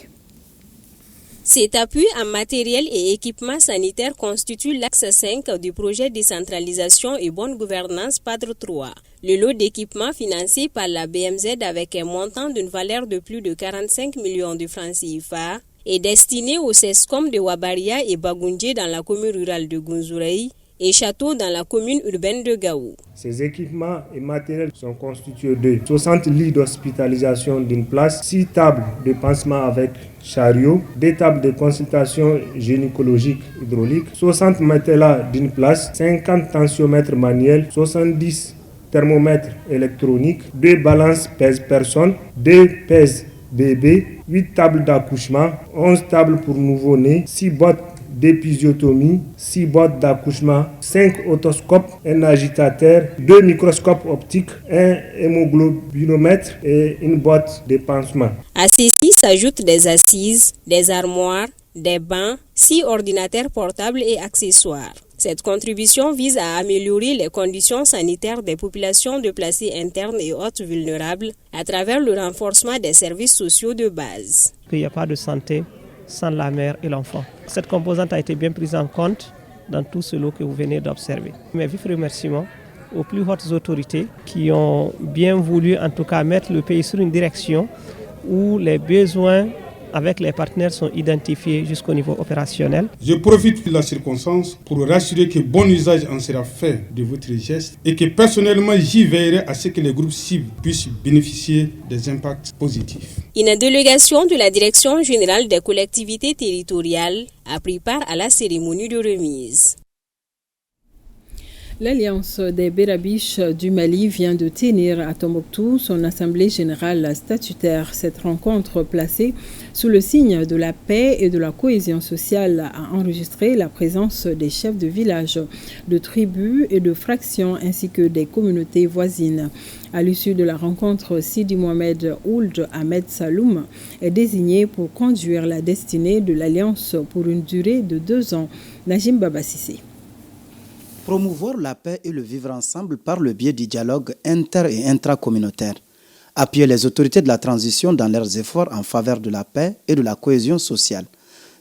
Cet appui en matériel et équipements sanitaires constitue l'axe 5 du projet décentralisation et bonne gouvernance PADRE 3. Le lot d'équipements financé par la BMZ avec un montant d'une valeur de plus de 45 millions de francs CFA est destiné au CESCOM de Wabaria et Bagoundje dans la commune rurale de Gunzouraï et Château dans la commune urbaine de Gao. Ces équipements et matériels sont constitués de 60 lits d'hospitalisation d'une place, 6 tables de pansement avec chariot, 2 tables de consultation gynécologique hydraulique, 60 matelas d'une place, 50 tensiomètres manuels, 70 thermomètres électroniques, 2 balances pèse-personnes, 2 pèse bébé, 8 tables d'accouchement, 11 tables pour nouveau-nés, 6 boîtes d'épisiotomie, 6 boîtes d'accouchement, 5 otoscopes, un agitateur, 2 microscopes optiques, un hémoglobinomètre et une boîte de pansement. À ceci s'ajoutent des assises, des armoires, des bancs, 6 ordinateurs portables et accessoires. Cette contribution vise à améliorer les conditions sanitaires des populations déplacées internes et autres vulnérables à travers le renforcement des services sociaux de base. Il n'y a pas de santé sans la mère et l'enfant. Cette composante a été bien prise en compte dans tout ce lot que vous venez d'observer. Mes vifs remerciements aux plus hautes autorités qui ont bien voulu en tout cas mettre le pays sur une direction où les besoins avec les partenaires sont identifiés jusqu'au niveau opérationnel. Je profite de la circonstance pour rassurer que bon usage en sera fait de votre geste et que personnellement j'y veillerai à ce que les groupes cibles puissent bénéficier des impacts positifs. Une délégation de la Direction générale des collectivités territoriales a pris part à la cérémonie de remise. L'Alliance des Berabiches du Mali vient de tenir à Tombouctou son assemblée générale statutaire. Cette rencontre placée sous le signe de la paix et de la cohésion sociale a enregistré la présence des chefs de village, de tribus et de fractions ainsi que des communautés voisines. À l'issue de la rencontre, Sidi Mohamed Ould Ahmed Saloum est désigné pour conduire la destinée de l'Alliance pour une durée de 2 ans. Najim Babasissé. Promouvoir la paix et le vivre ensemble par le biais du dialogue inter- et intracommunautaire. Appuyer les autorités de la transition dans leurs efforts en faveur de la paix et de la cohésion sociale.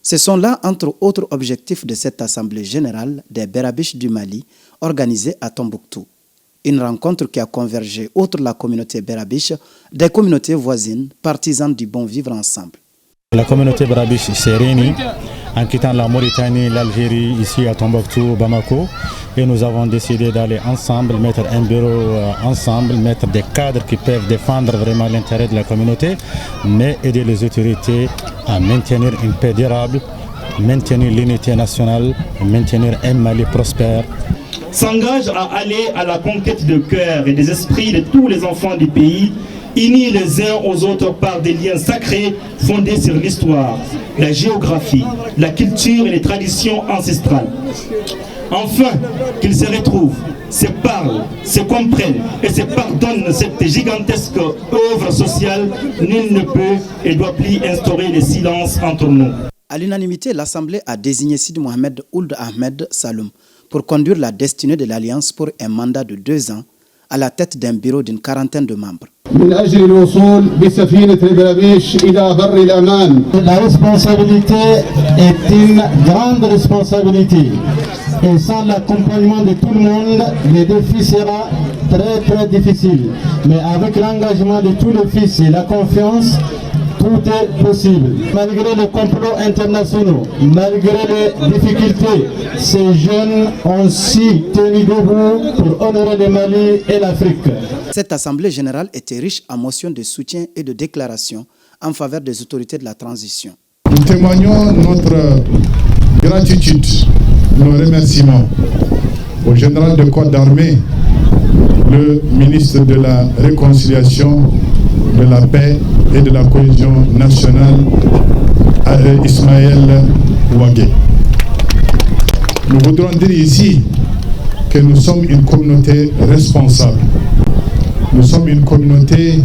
Ce sont là, entre autres objectifs de cette Assemblée générale des Berabiches du Mali, organisée à Tombouctou. Une rencontre qui a convergé, outre la communauté Berabiche, des communautés voisines, partisanes du bon vivre ensemble. La communauté Berabiche s'est réunie en quittant la Mauritanie, l'Algérie, ici à Tombouctou, Bamako. Et nous avons décidé d'aller ensemble, mettre un bureau ensemble, mettre des cadres qui peuvent défendre vraiment l'intérêt de la communauté, mais aider les autorités à maintenir une paix durable maintenir l'unité nationale, maintenir un Mali prospère. S'engage à aller à la conquête de cœur et des esprits de tous les enfants du pays, unis les uns aux autres par des liens sacrés fondés sur l'histoire, la géographie, la culture et les traditions ancestrales. Enfin, qu'ils se retrouvent, se parlent, se comprennent et se pardonnent cette gigantesque œuvre sociale, nul ne peut et doit plus instaurer le silence entre nous. À l'unanimité, l'Assemblée a désigné Sidi Mohamed Ould Ahmed Saloum pour conduire la destinée de l'Alliance pour un mandat de 2 ans à la tête d'un bureau d'une quarantaine de membres. La responsabilité est une grande responsabilité et sans l'accompagnement de tout le monde, le défi sera très difficile. Mais avec l'engagement de tous les fils et la confiance, tout est possible. Malgré les complots internationaux, malgré les difficultés, ces jeunes ont si tenu debout pour honorer le Mali et l'Afrique. Cette assemblée générale était riche en motions de soutien et de déclarations en faveur des autorités de la transition. Nous témoignons notre gratitude, nos remerciements au général de corps d'armée, le ministre de la Réconciliation, de la paix et de la cohésion nationale, Ismaël Ouagué. Nous voudrons dire ici que nous sommes une communauté responsable. Nous sommes une communauté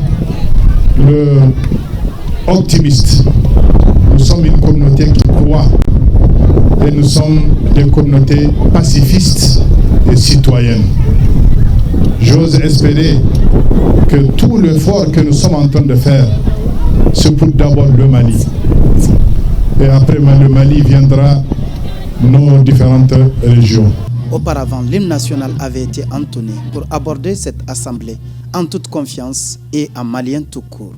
optimiste. Nous sommes une communauté qui croit. Et nous sommes des communautés pacifistes et citoyennes. J'ose espérer que tout l'effort que nous sommes en train de faire, c'est pour d'abord le Mali. Et après le Mali viendra nos différentes régions. Auparavant, l'hymne national avait été entonné pour aborder cette assemblée en toute confiance et en malien tout court.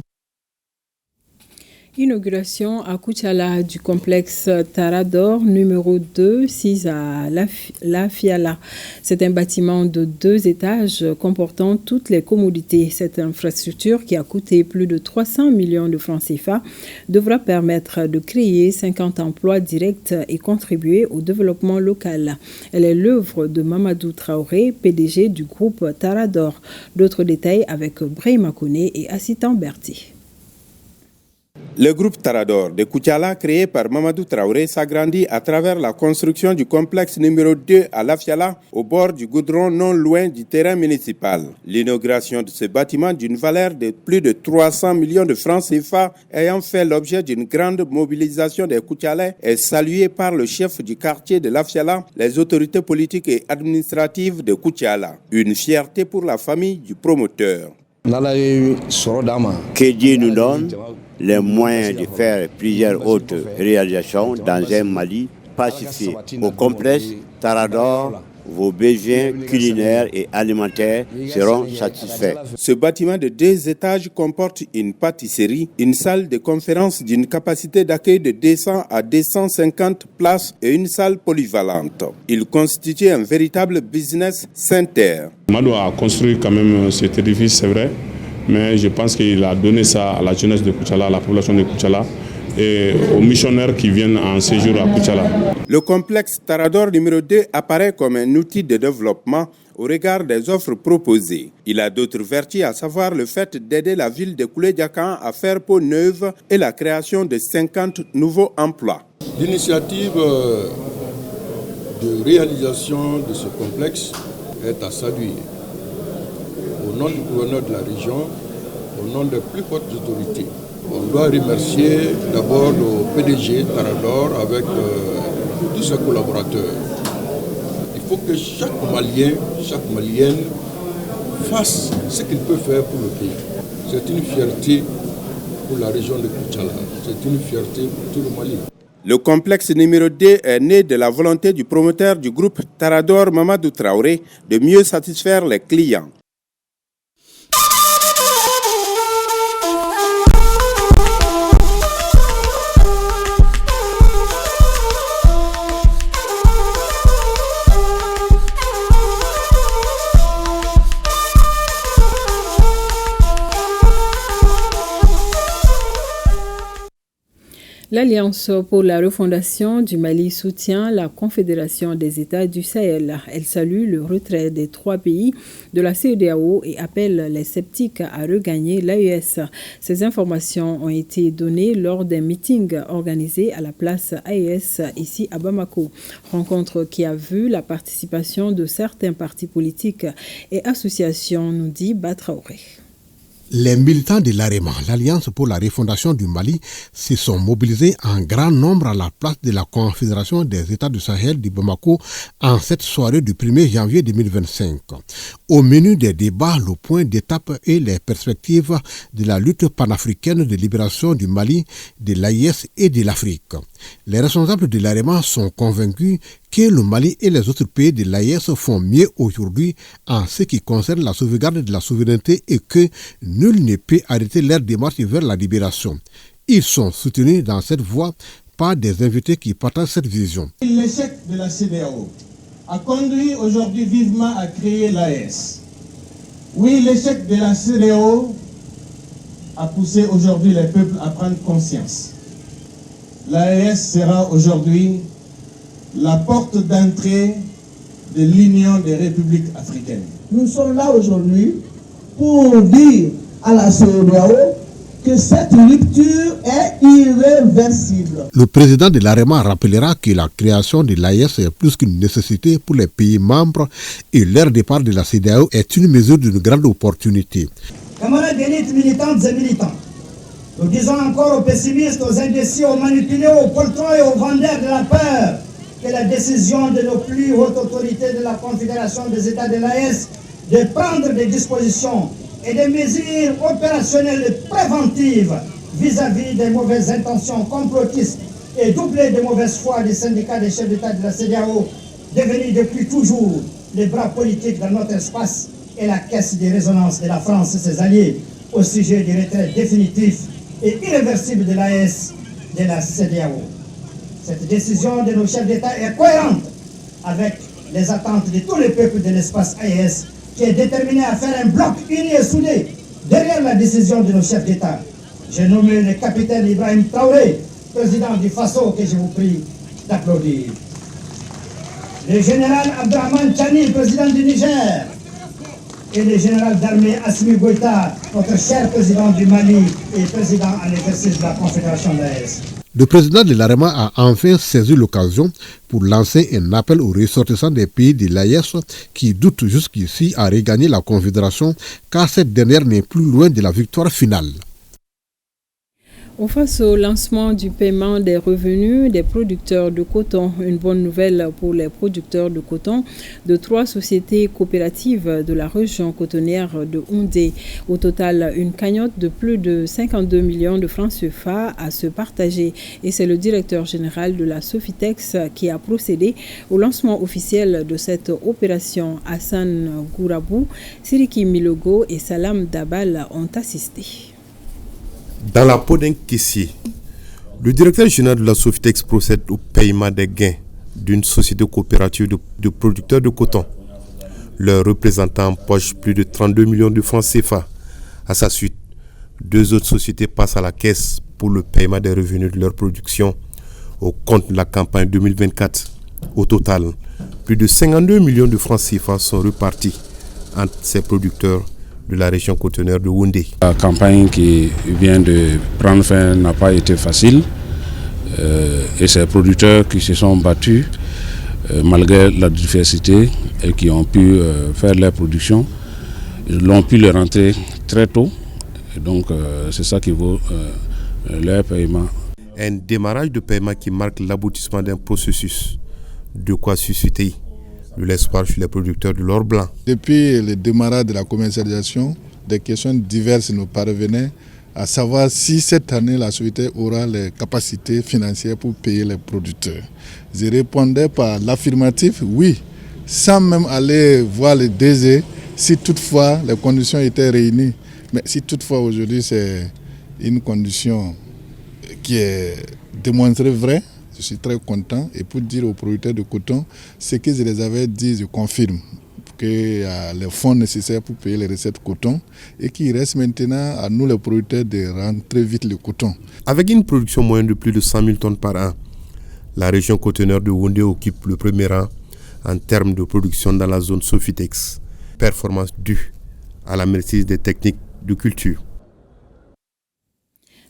Inauguration à Koutiala du complexe Tarador numéro 2, 6 à La Fiala. C'est un bâtiment de 2 étages comportant toutes les commodités. Cette infrastructure, qui a coûté plus de 300 millions de francs CFA, devra permettre de créer 50 emplois directs et contribuer au développement local. Elle est l'œuvre de Mamadou Traoré, PDG du groupe Tarador. D'autres détails avec Brahima Kone et Assitan Berti. Le groupe Tarador de Koutiala, créé par Mamadou Traoré, s'agrandit à travers la construction du complexe numéro 2 à La Fiala, au bord du goudron non loin du terrain municipal. L'inauguration de ce bâtiment d'une valeur de plus de 300 millions de francs CFA, ayant fait l'objet d'une grande mobilisation des Koutialais, est saluée par le chef du quartier de La Fiala, les autorités politiques et administratives de Koutiala. Une fierté pour la famille du promoteur. Que Dieu nous donne les moyens de faire plusieurs autres réalisations dans un Mali pacifié. Au complexe Tarador, vos besoins culinaires et alimentaires seront satisfaits. Ce bâtiment de 2 étages comporte une pâtisserie, une salle de conférence d'une capacité d'accueil de 200 à 250 places et une salle polyvalente. Il constitue un véritable business center. Madou a construit quand même cet édifice, c'est vrai, mais je pense qu'il a donné ça à la jeunesse de Koutiala, à la population de Koutiala et aux missionnaires qui viennent en séjour à Koutiala. Le complexe Tarador numéro 2 apparaît comme un outil de développement au regard des offres proposées. Il a d'autres vertus, à savoir le fait d'aider la ville de Koulé-Diakan à faire peau neuve et la création de 50 nouveaux emplois. L'initiative de réalisation de ce complexe est à saluer. Au nom du gouverneur de la région, au nom des plus hautes autorités, on doit remercier d'abord le PDG Tarador avec tous ses collaborateurs. Il faut que chaque Malien, chaque Malienne fasse ce qu'il peut faire pour le pays. C'est une fierté pour la région de Koutiala, c'est une fierté pour tout le Mali. Le complexe numéro 2 est né de la volonté du promoteur du groupe Tarador, Mamadou Traoré, de mieux satisfaire les clients. L'Alliance pour la refondation du Mali soutient la Confédération des États du Sahel. Elle salue le retrait des 3 pays de la CEDEAO et appelle les sceptiques à regagner l'AES. Ces informations ont été données lors d'un meeting organisé à la place AES ici à Bamako. Rencontre qui a vu la participation de certains partis politiques et associations, nous dit Batraoré. Les militants de l'AREMA, l'Alliance pour la refondation du Mali, se sont mobilisés en grand nombre à la place de la Confédération des États du Sahel de Bamako en cette soirée du 1er janvier 2025. Au menu des débats, le point d'étape et les perspectives de la lutte panafricaine de libération du Mali, de l'AIS et de l'Afrique. Les responsables de l'AREMA sont convaincus que le Mali et les autres pays de l'AES font mieux aujourd'hui en ce qui concerne la sauvegarde de la souveraineté et que nul ne peut arrêter leur démarche vers la libération. Ils sont soutenus dans cette voie par des invités qui partagent cette vision. L'échec de la CEDEAO a conduit aujourd'hui vivement à créer l'AES. Oui, l'échec de la CEDEAO a poussé aujourd'hui les peuples à prendre conscience. L'AES sera aujourd'hui la porte d'entrée de l'Union des républiques africaines. Nous sommes là aujourd'hui pour dire à la CEDEAO que cette rupture est irréversible. Le président de l'AREMA rappellera que la création de l'AES est plus qu'une nécessité pour les pays membres et leur départ de la CEDEAO est une mesure d'une grande opportunité. Camarades d'élites militantes et militants, nous disons encore aux pessimistes, aux indécis, aux manipulés, aux poltrons et aux vendeurs de la peur que la décision de nos plus hautes autorités de la Confédération des États de l'AES de prendre des dispositions et des mesures opérationnelles préventives vis-à-vis des mauvaises intentions complotistes et doublées de mauvaise foi des syndicats des chefs d'État de la CEDEAO, devenus depuis toujours les bras politiques dans notre espace et la caisse de résonance de la France et ses alliés au sujet du retrait définitif et irréversible de l'AES de la CEDEAO. Cette décision de nos chefs d'État est cohérente avec les attentes de tous les peuples de l'espace AES qui est déterminé à faire un bloc uni et soudé derrière la décision de nos chefs d'État. J'ai nommé le capitaine Ibrahim Traoré, président du FASO, que je vous prie d'applaudir. Le général Abdrahman Chani, président du Niger, et le général d'armée Assimi Goïta, notre cher président du Mali et président en exercice de la Confédération de l'AES. Le président de l'AREMA a enfin saisi l'occasion pour lancer un appel aux ressortissants des pays de l'AES qui doutent jusqu'ici à regagner la Confédération car cette dernière n'est plus loin de la victoire finale. Face au lancement du paiement des revenus des producteurs de coton, une bonne nouvelle pour les producteurs de coton de 3 sociétés coopératives de la région cotonnière de Houndé. Au total, une cagnotte de plus de 52 millions de francs CFA à se partager. Et c'est le directeur général de la Sofitex qui a procédé au lancement officiel de cette opération. Hassan Gourabou, Siriki Milogo et Salam Dabal ont assisté. Dans la peau d'un caissier, le directeur général de la Sofitex procède au paiement des gains d'une société coopérative de producteurs de coton. Leur représentant empoche plus de 32 millions de francs CFA. À sa suite, 2 autres sociétés passent à la caisse pour le paiement des revenus de leur production au compte de la campagne 2024. Au total, plus de 52 millions de francs CFA sont repartis entre ces producteurs de la région cotonnière de Houndé. La campagne qui vient de prendre fin n'a pas été facile et ces producteurs qui se sont battus malgré la diversité et qui ont pu faire leur production, ils l'ont pu le rentrer très tôt et donc c'est ça qui vaut leur paiement. Un démarrage de paiement qui marque l'aboutissement d'un processus, de quoi susciter de l'espoir chez les producteurs de l'or blanc. Depuis le démarrage de la commercialisation, des questions diverses nous parvenaient, à savoir si cette année la société aura les capacités financières pour payer les producteurs. Je répondais par l'affirmatif, oui, sans même aller voir le DG, si toutefois les conditions étaient réunies. Mais si toutefois aujourd'hui c'est une condition qui est démontrée vraie, je suis très content et pour dire aux producteurs de coton, ce que je les avais dit, je confirme. les fonds nécessaires pour payer les recettes coton et qu'il reste maintenant à nous les producteurs de rentrer vite le coton. Avec une production moyenne de plus de 100 000 tonnes par an, la région cotonnière de Yaoundé occupe le premier rang en termes de production dans la zone Sofitex, performance due à la maîtrise des techniques de culture.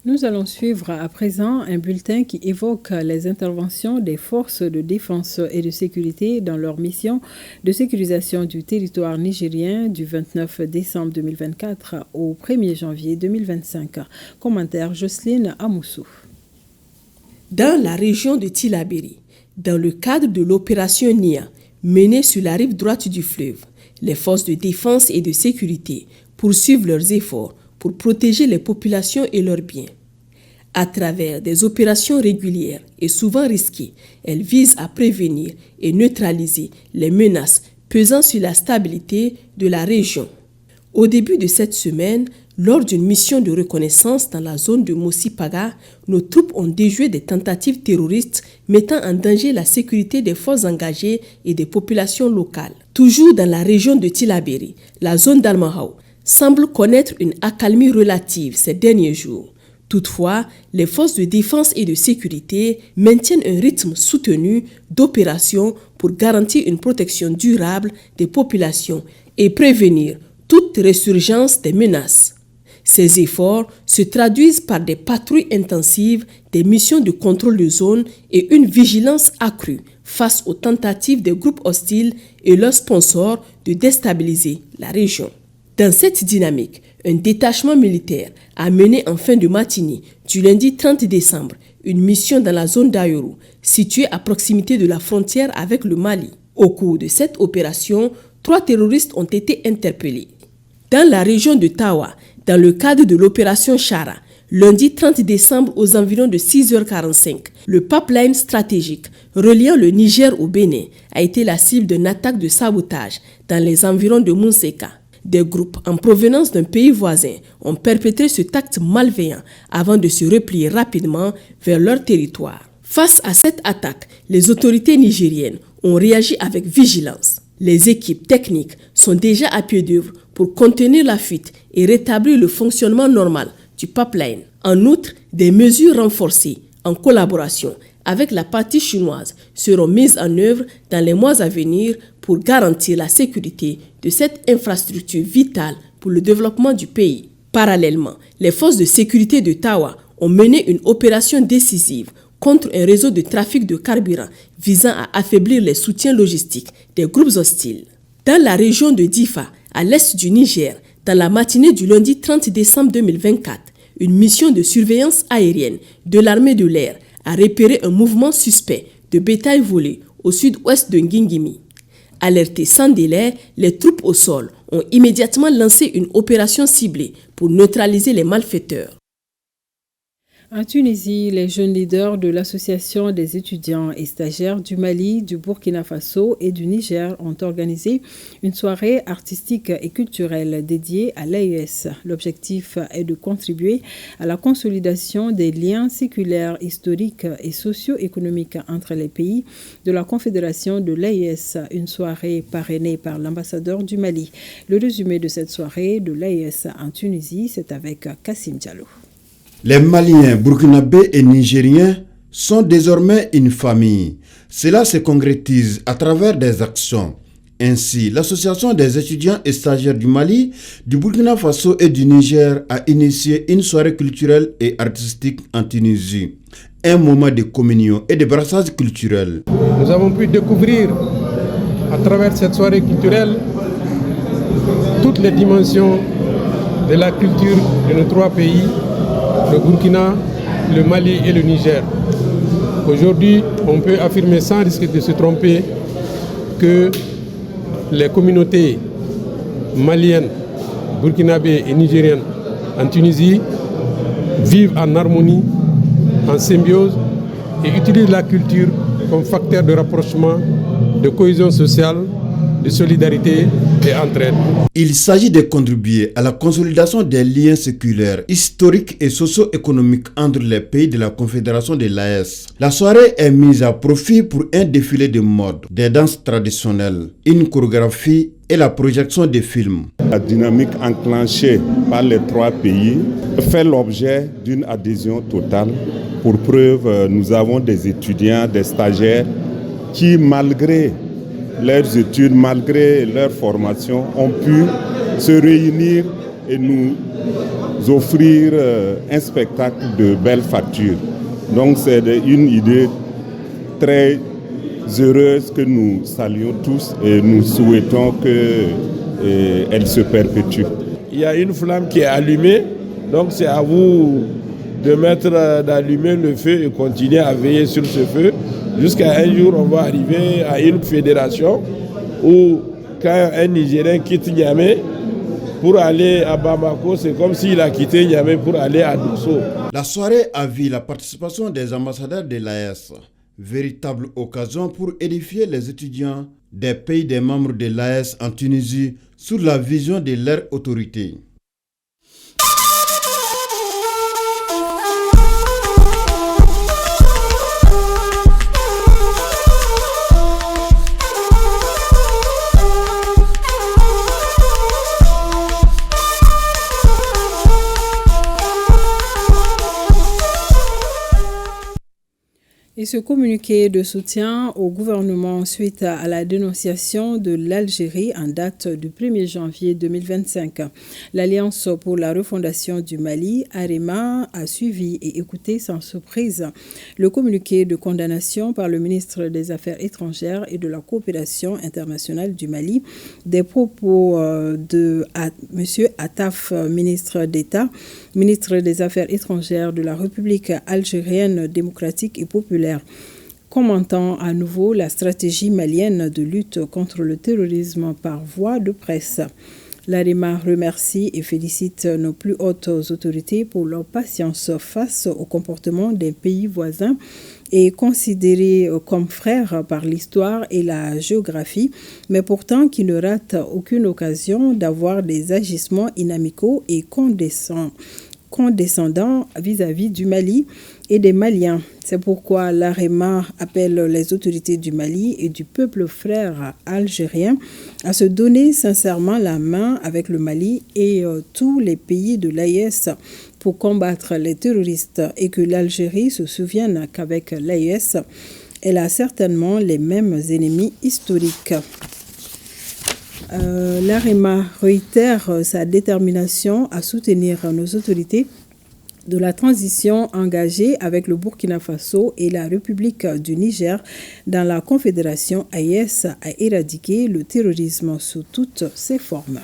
Nous allons suivre à présent un bulletin qui évoque les interventions des forces de défense et de sécurité dans leur mission de sécurisation du territoire nigérien du 29 décembre 2024 au 1er janvier 2025. Commentaire Jocelyne Amoussou. Dans la région de Tillabéri, dans le cadre de l'opération NIA, menée sur la rive droite du fleuve, les forces de défense et de sécurité poursuivent leurs efforts pour protéger les populations et leurs biens. À travers des opérations régulières et souvent risquées, elles visent à prévenir et neutraliser les menaces pesant sur la stabilité de la région. Au début de cette semaine, lors d'une mission de reconnaissance dans la zone de Mossi-Paga, nos troupes ont déjoué des tentatives terroristes mettant en danger la sécurité des forces engagées et des populations locales. Toujours dans la région de Tillabéri, la zone d'Almahao semble connaître une accalmie relative ces derniers jours. Toutefois, les forces de défense et de sécurité maintiennent un rythme soutenu d'opérations pour garantir une protection durable des populations et prévenir toute résurgence des menaces. Ces efforts se traduisent par des patrouilles intensives, des missions de contrôle de zone et une vigilance accrue face aux tentatives des groupes hostiles et leurs sponsors de déstabiliser la région. Dans cette dynamique, un détachement militaire a mené en fin de matinée du lundi 30 décembre une mission dans la zone d'Ayoru, située à proximité de la frontière avec le Mali. Au cours de cette opération, 3 terroristes ont été interpellés. Dans la région de Tawa, dans le cadre de l'opération Chara, lundi 30 décembre aux environs de 6h45, le pipeline stratégique reliant le Niger au Bénin a été la cible d'une attaque de sabotage dans les environs de Mounseka. Des groupes en provenance d'un pays voisin ont perpétré cet acte malveillant avant de se replier rapidement vers leur territoire. Face à cette attaque, les autorités nigériennes ont réagi avec vigilance. Les équipes techniques sont déjà à pied d'œuvre pour contenir la fuite et rétablir le fonctionnement normal du pipeline. En outre, des mesures renforcées en collaboration avec la partie chinoise seront mises en œuvre dans les mois à venir pour garantir la sécurité de cette infrastructure vitale pour le développement du pays. Parallèlement, les forces de sécurité de Tawa ont mené une opération décisive contre un réseau de trafic de carburant visant à affaiblir les soutiens logistiques des groupes hostiles. Dans la région de Difa, à l'est du Niger, dans la matinée du lundi 30 décembre 2024, une mission de surveillance aérienne de l'armée de l'air a repéré un mouvement suspect de bétail volé au sud-ouest de Ngingimi. Alertées sans délai, les troupes au sol ont immédiatement lancé une opération ciblée pour neutraliser les malfaiteurs. En Tunisie, les jeunes leaders de l'Association des étudiants et stagiaires du Mali, du Burkina Faso et du Niger ont organisé une soirée artistique et culturelle dédiée à l'AES. L'objectif est de contribuer à la consolidation des liens séculaires, historiques et socio-économiques entre les pays de la Confédération de l'AES, une soirée parrainée par l'ambassadeur du Mali. Le résumé de cette soirée de l'AES en Tunisie, c'est avec Kassim Diallo. Les Maliens, Burkinabés et Nigériens sont désormais une famille. Cela se concrétise à travers des actions. Ainsi, l'Association des étudiants et stagiaires du Mali, du Burkina Faso et du Niger a initié une soirée culturelle et artistique en Tunisie. Un moment de communion et de brassage culturel. Nous avons pu découvrir à travers cette soirée culturelle toutes les dimensions de la culture de nos 3 pays, le Burkina, le Mali et le Niger. Aujourd'hui, on peut affirmer sans risque de se tromper que les communautés maliennes, burkinabées et nigériennes en Tunisie vivent en harmonie, en symbiose et utilisent la culture comme facteur de rapprochement, de cohésion sociale, de solidarité et entraide. Il s'agit de contribuer à la consolidation des liens séculaires, historiques et socio-économiques entre les pays de la Confédération de l'AES. La soirée est mise à profit pour un défilé de mode, des danses traditionnelles, une chorégraphie et la projection des films. La dynamique enclenchée par les 3 pays fait l'objet d'une adhésion totale. Pour preuve, nous avons des étudiants, des stagiaires qui, malgré leurs études, malgré leur formation, ont pu se réunir et nous offrir un spectacle de belle facture. Donc c'est une idée très heureuse que nous saluons tous et nous souhaitons qu'elle se perpétue. Il y a une flamme qui est allumée, donc c'est à vous d'allumer le feu et continuer à veiller sur ce feu jusqu'à un jour on va arriver à une fédération où quand un Nigérien quitte Niamey pour aller à Bamako, c'est comme s'il a quitté Niamey pour aller à Dosso. La soirée a vu la participation des ambassadeurs de l'AES. Véritable occasion pour édifier les étudiants des pays des membres de l'AES en Tunisie sur la vision de leur autorité. Et ce communiqué de soutien au gouvernement suite à la dénonciation de l'Algérie en date du 1er janvier 2025. L'Alliance pour la refondation du Mali, AREMA, a suivi et écouté sans surprise le communiqué de condamnation par le ministre des Affaires étrangères et de la coopération internationale du Mali des propos de M. Attaf, ministre d'État, ministre des Affaires étrangères de la République algérienne démocratique et populaire, commentant à nouveau la stratégie malienne de lutte contre le terrorisme par voie de presse. L'AREMA remercie et félicite nos plus hautes autorités pour leur patience face au comportement des pays voisins et considérés comme frères par l'histoire et la géographie, mais pourtant qui ne ratent aucune occasion d'avoir des agissements inamicaux et condescendants vis-à-vis du Mali et des Maliens. C'est pourquoi l'AREMA appelle les autorités du Mali et du peuple frère algérien à se donner sincèrement la main avec le Mali et tous les pays de l'AES pour combattre les terroristes et que l'Algérie se souvienne qu'avec l'AES, elle a certainement les mêmes ennemis historiques. L'AREMA réitère sa détermination à soutenir nos autorités de la transition engagée avec le Burkina Faso et la République du Niger dans la Confédération AES à éradiquer le terrorisme sous toutes ses formes.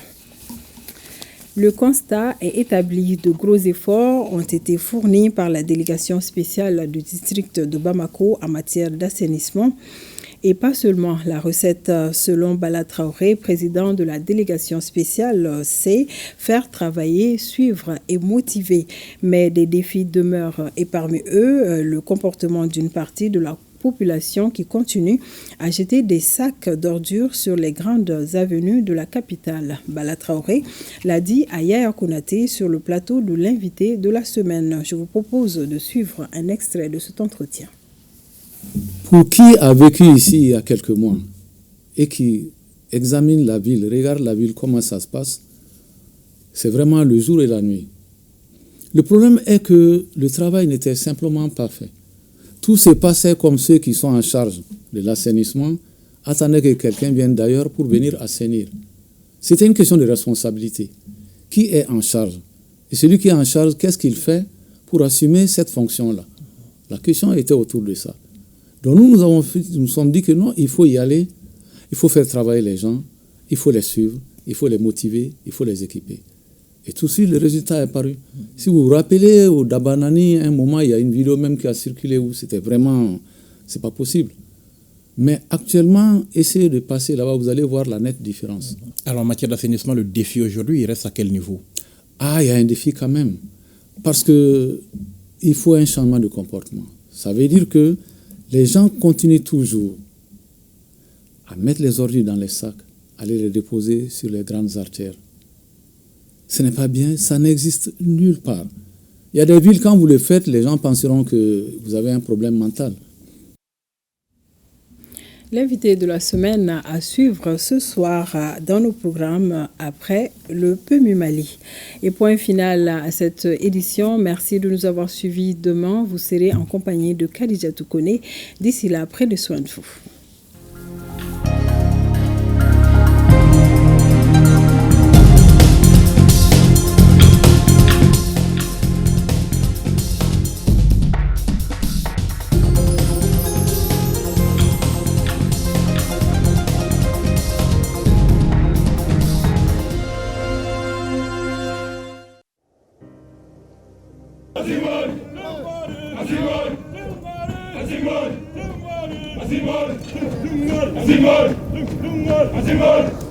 Le constat est établi. De gros efforts ont été fournis par la délégation spéciale du district de Bamako en matière d'assainissement. Et pas seulement. La recette, selon Bala Traoré, président de la délégation spéciale, c'est faire travailler, suivre et motiver. Mais des défis demeurent et parmi eux, le comportement d'une partie de la population qui continue à jeter des sacs d'ordures sur les grandes avenues de la capitale. Bala Traoré l'a dit à Yaya Konaté sur le plateau de l'invité de la semaine. Je vous propose de suivre un extrait de cet entretien. Pour qui a vécu ici il y a quelques mois et qui examine la ville, regarde la ville, comment ça se passe, c'est vraiment le jour et la nuit. Le problème est que le travail n'était simplement pas fait. Tout se passait comme ceux qui sont en charge de l'assainissement attendaient que quelqu'un vienne d'ailleurs pour venir assainir. C'était une question de responsabilité. Qui est en charge? Et celui qui est en charge, qu'est-ce qu'il fait pour assumer cette fonction-là? La question était autour de ça. Donc nous nous sommes dit que non, il faut y aller, il faut faire travailler les gens, il faut les suivre, il faut les motiver, il faut les équiper. Et tout de suite, le résultat est paru. Si vous vous rappelez, au Dabanani, à un moment, il y a une vidéo même qui a circulé où c'était vraiment, c'est pas possible. Mais actuellement, essayez de passer là-bas, vous allez voir la nette différence. Alors en matière d'assainissement, le défi aujourd'hui, il reste à quel niveau? Ah, il y a un défi quand même. Parce que il faut un changement de comportement. Ça veut dire que les gens continuent toujours à mettre les ordures dans les sacs, à les déposer sur les grandes artères. Ce n'est pas bien, ça n'existe nulle part. Il y a des villes, quand vous le faites, les gens penseront que vous avez un problème mental. L'invité de la semaine à suivre ce soir dans nos programmes après le PMU Mali. Et point final à cette édition. Merci de nous avoir suivis. Demain, vous serez en compagnie de Khadija Toukone. D'ici là, prenez soin de vous.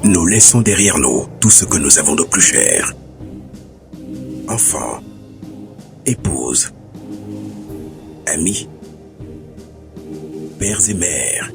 Nous laissons derrière nous tout ce que nous avons de plus cher. Enfants, épouses, amis, pères et mères,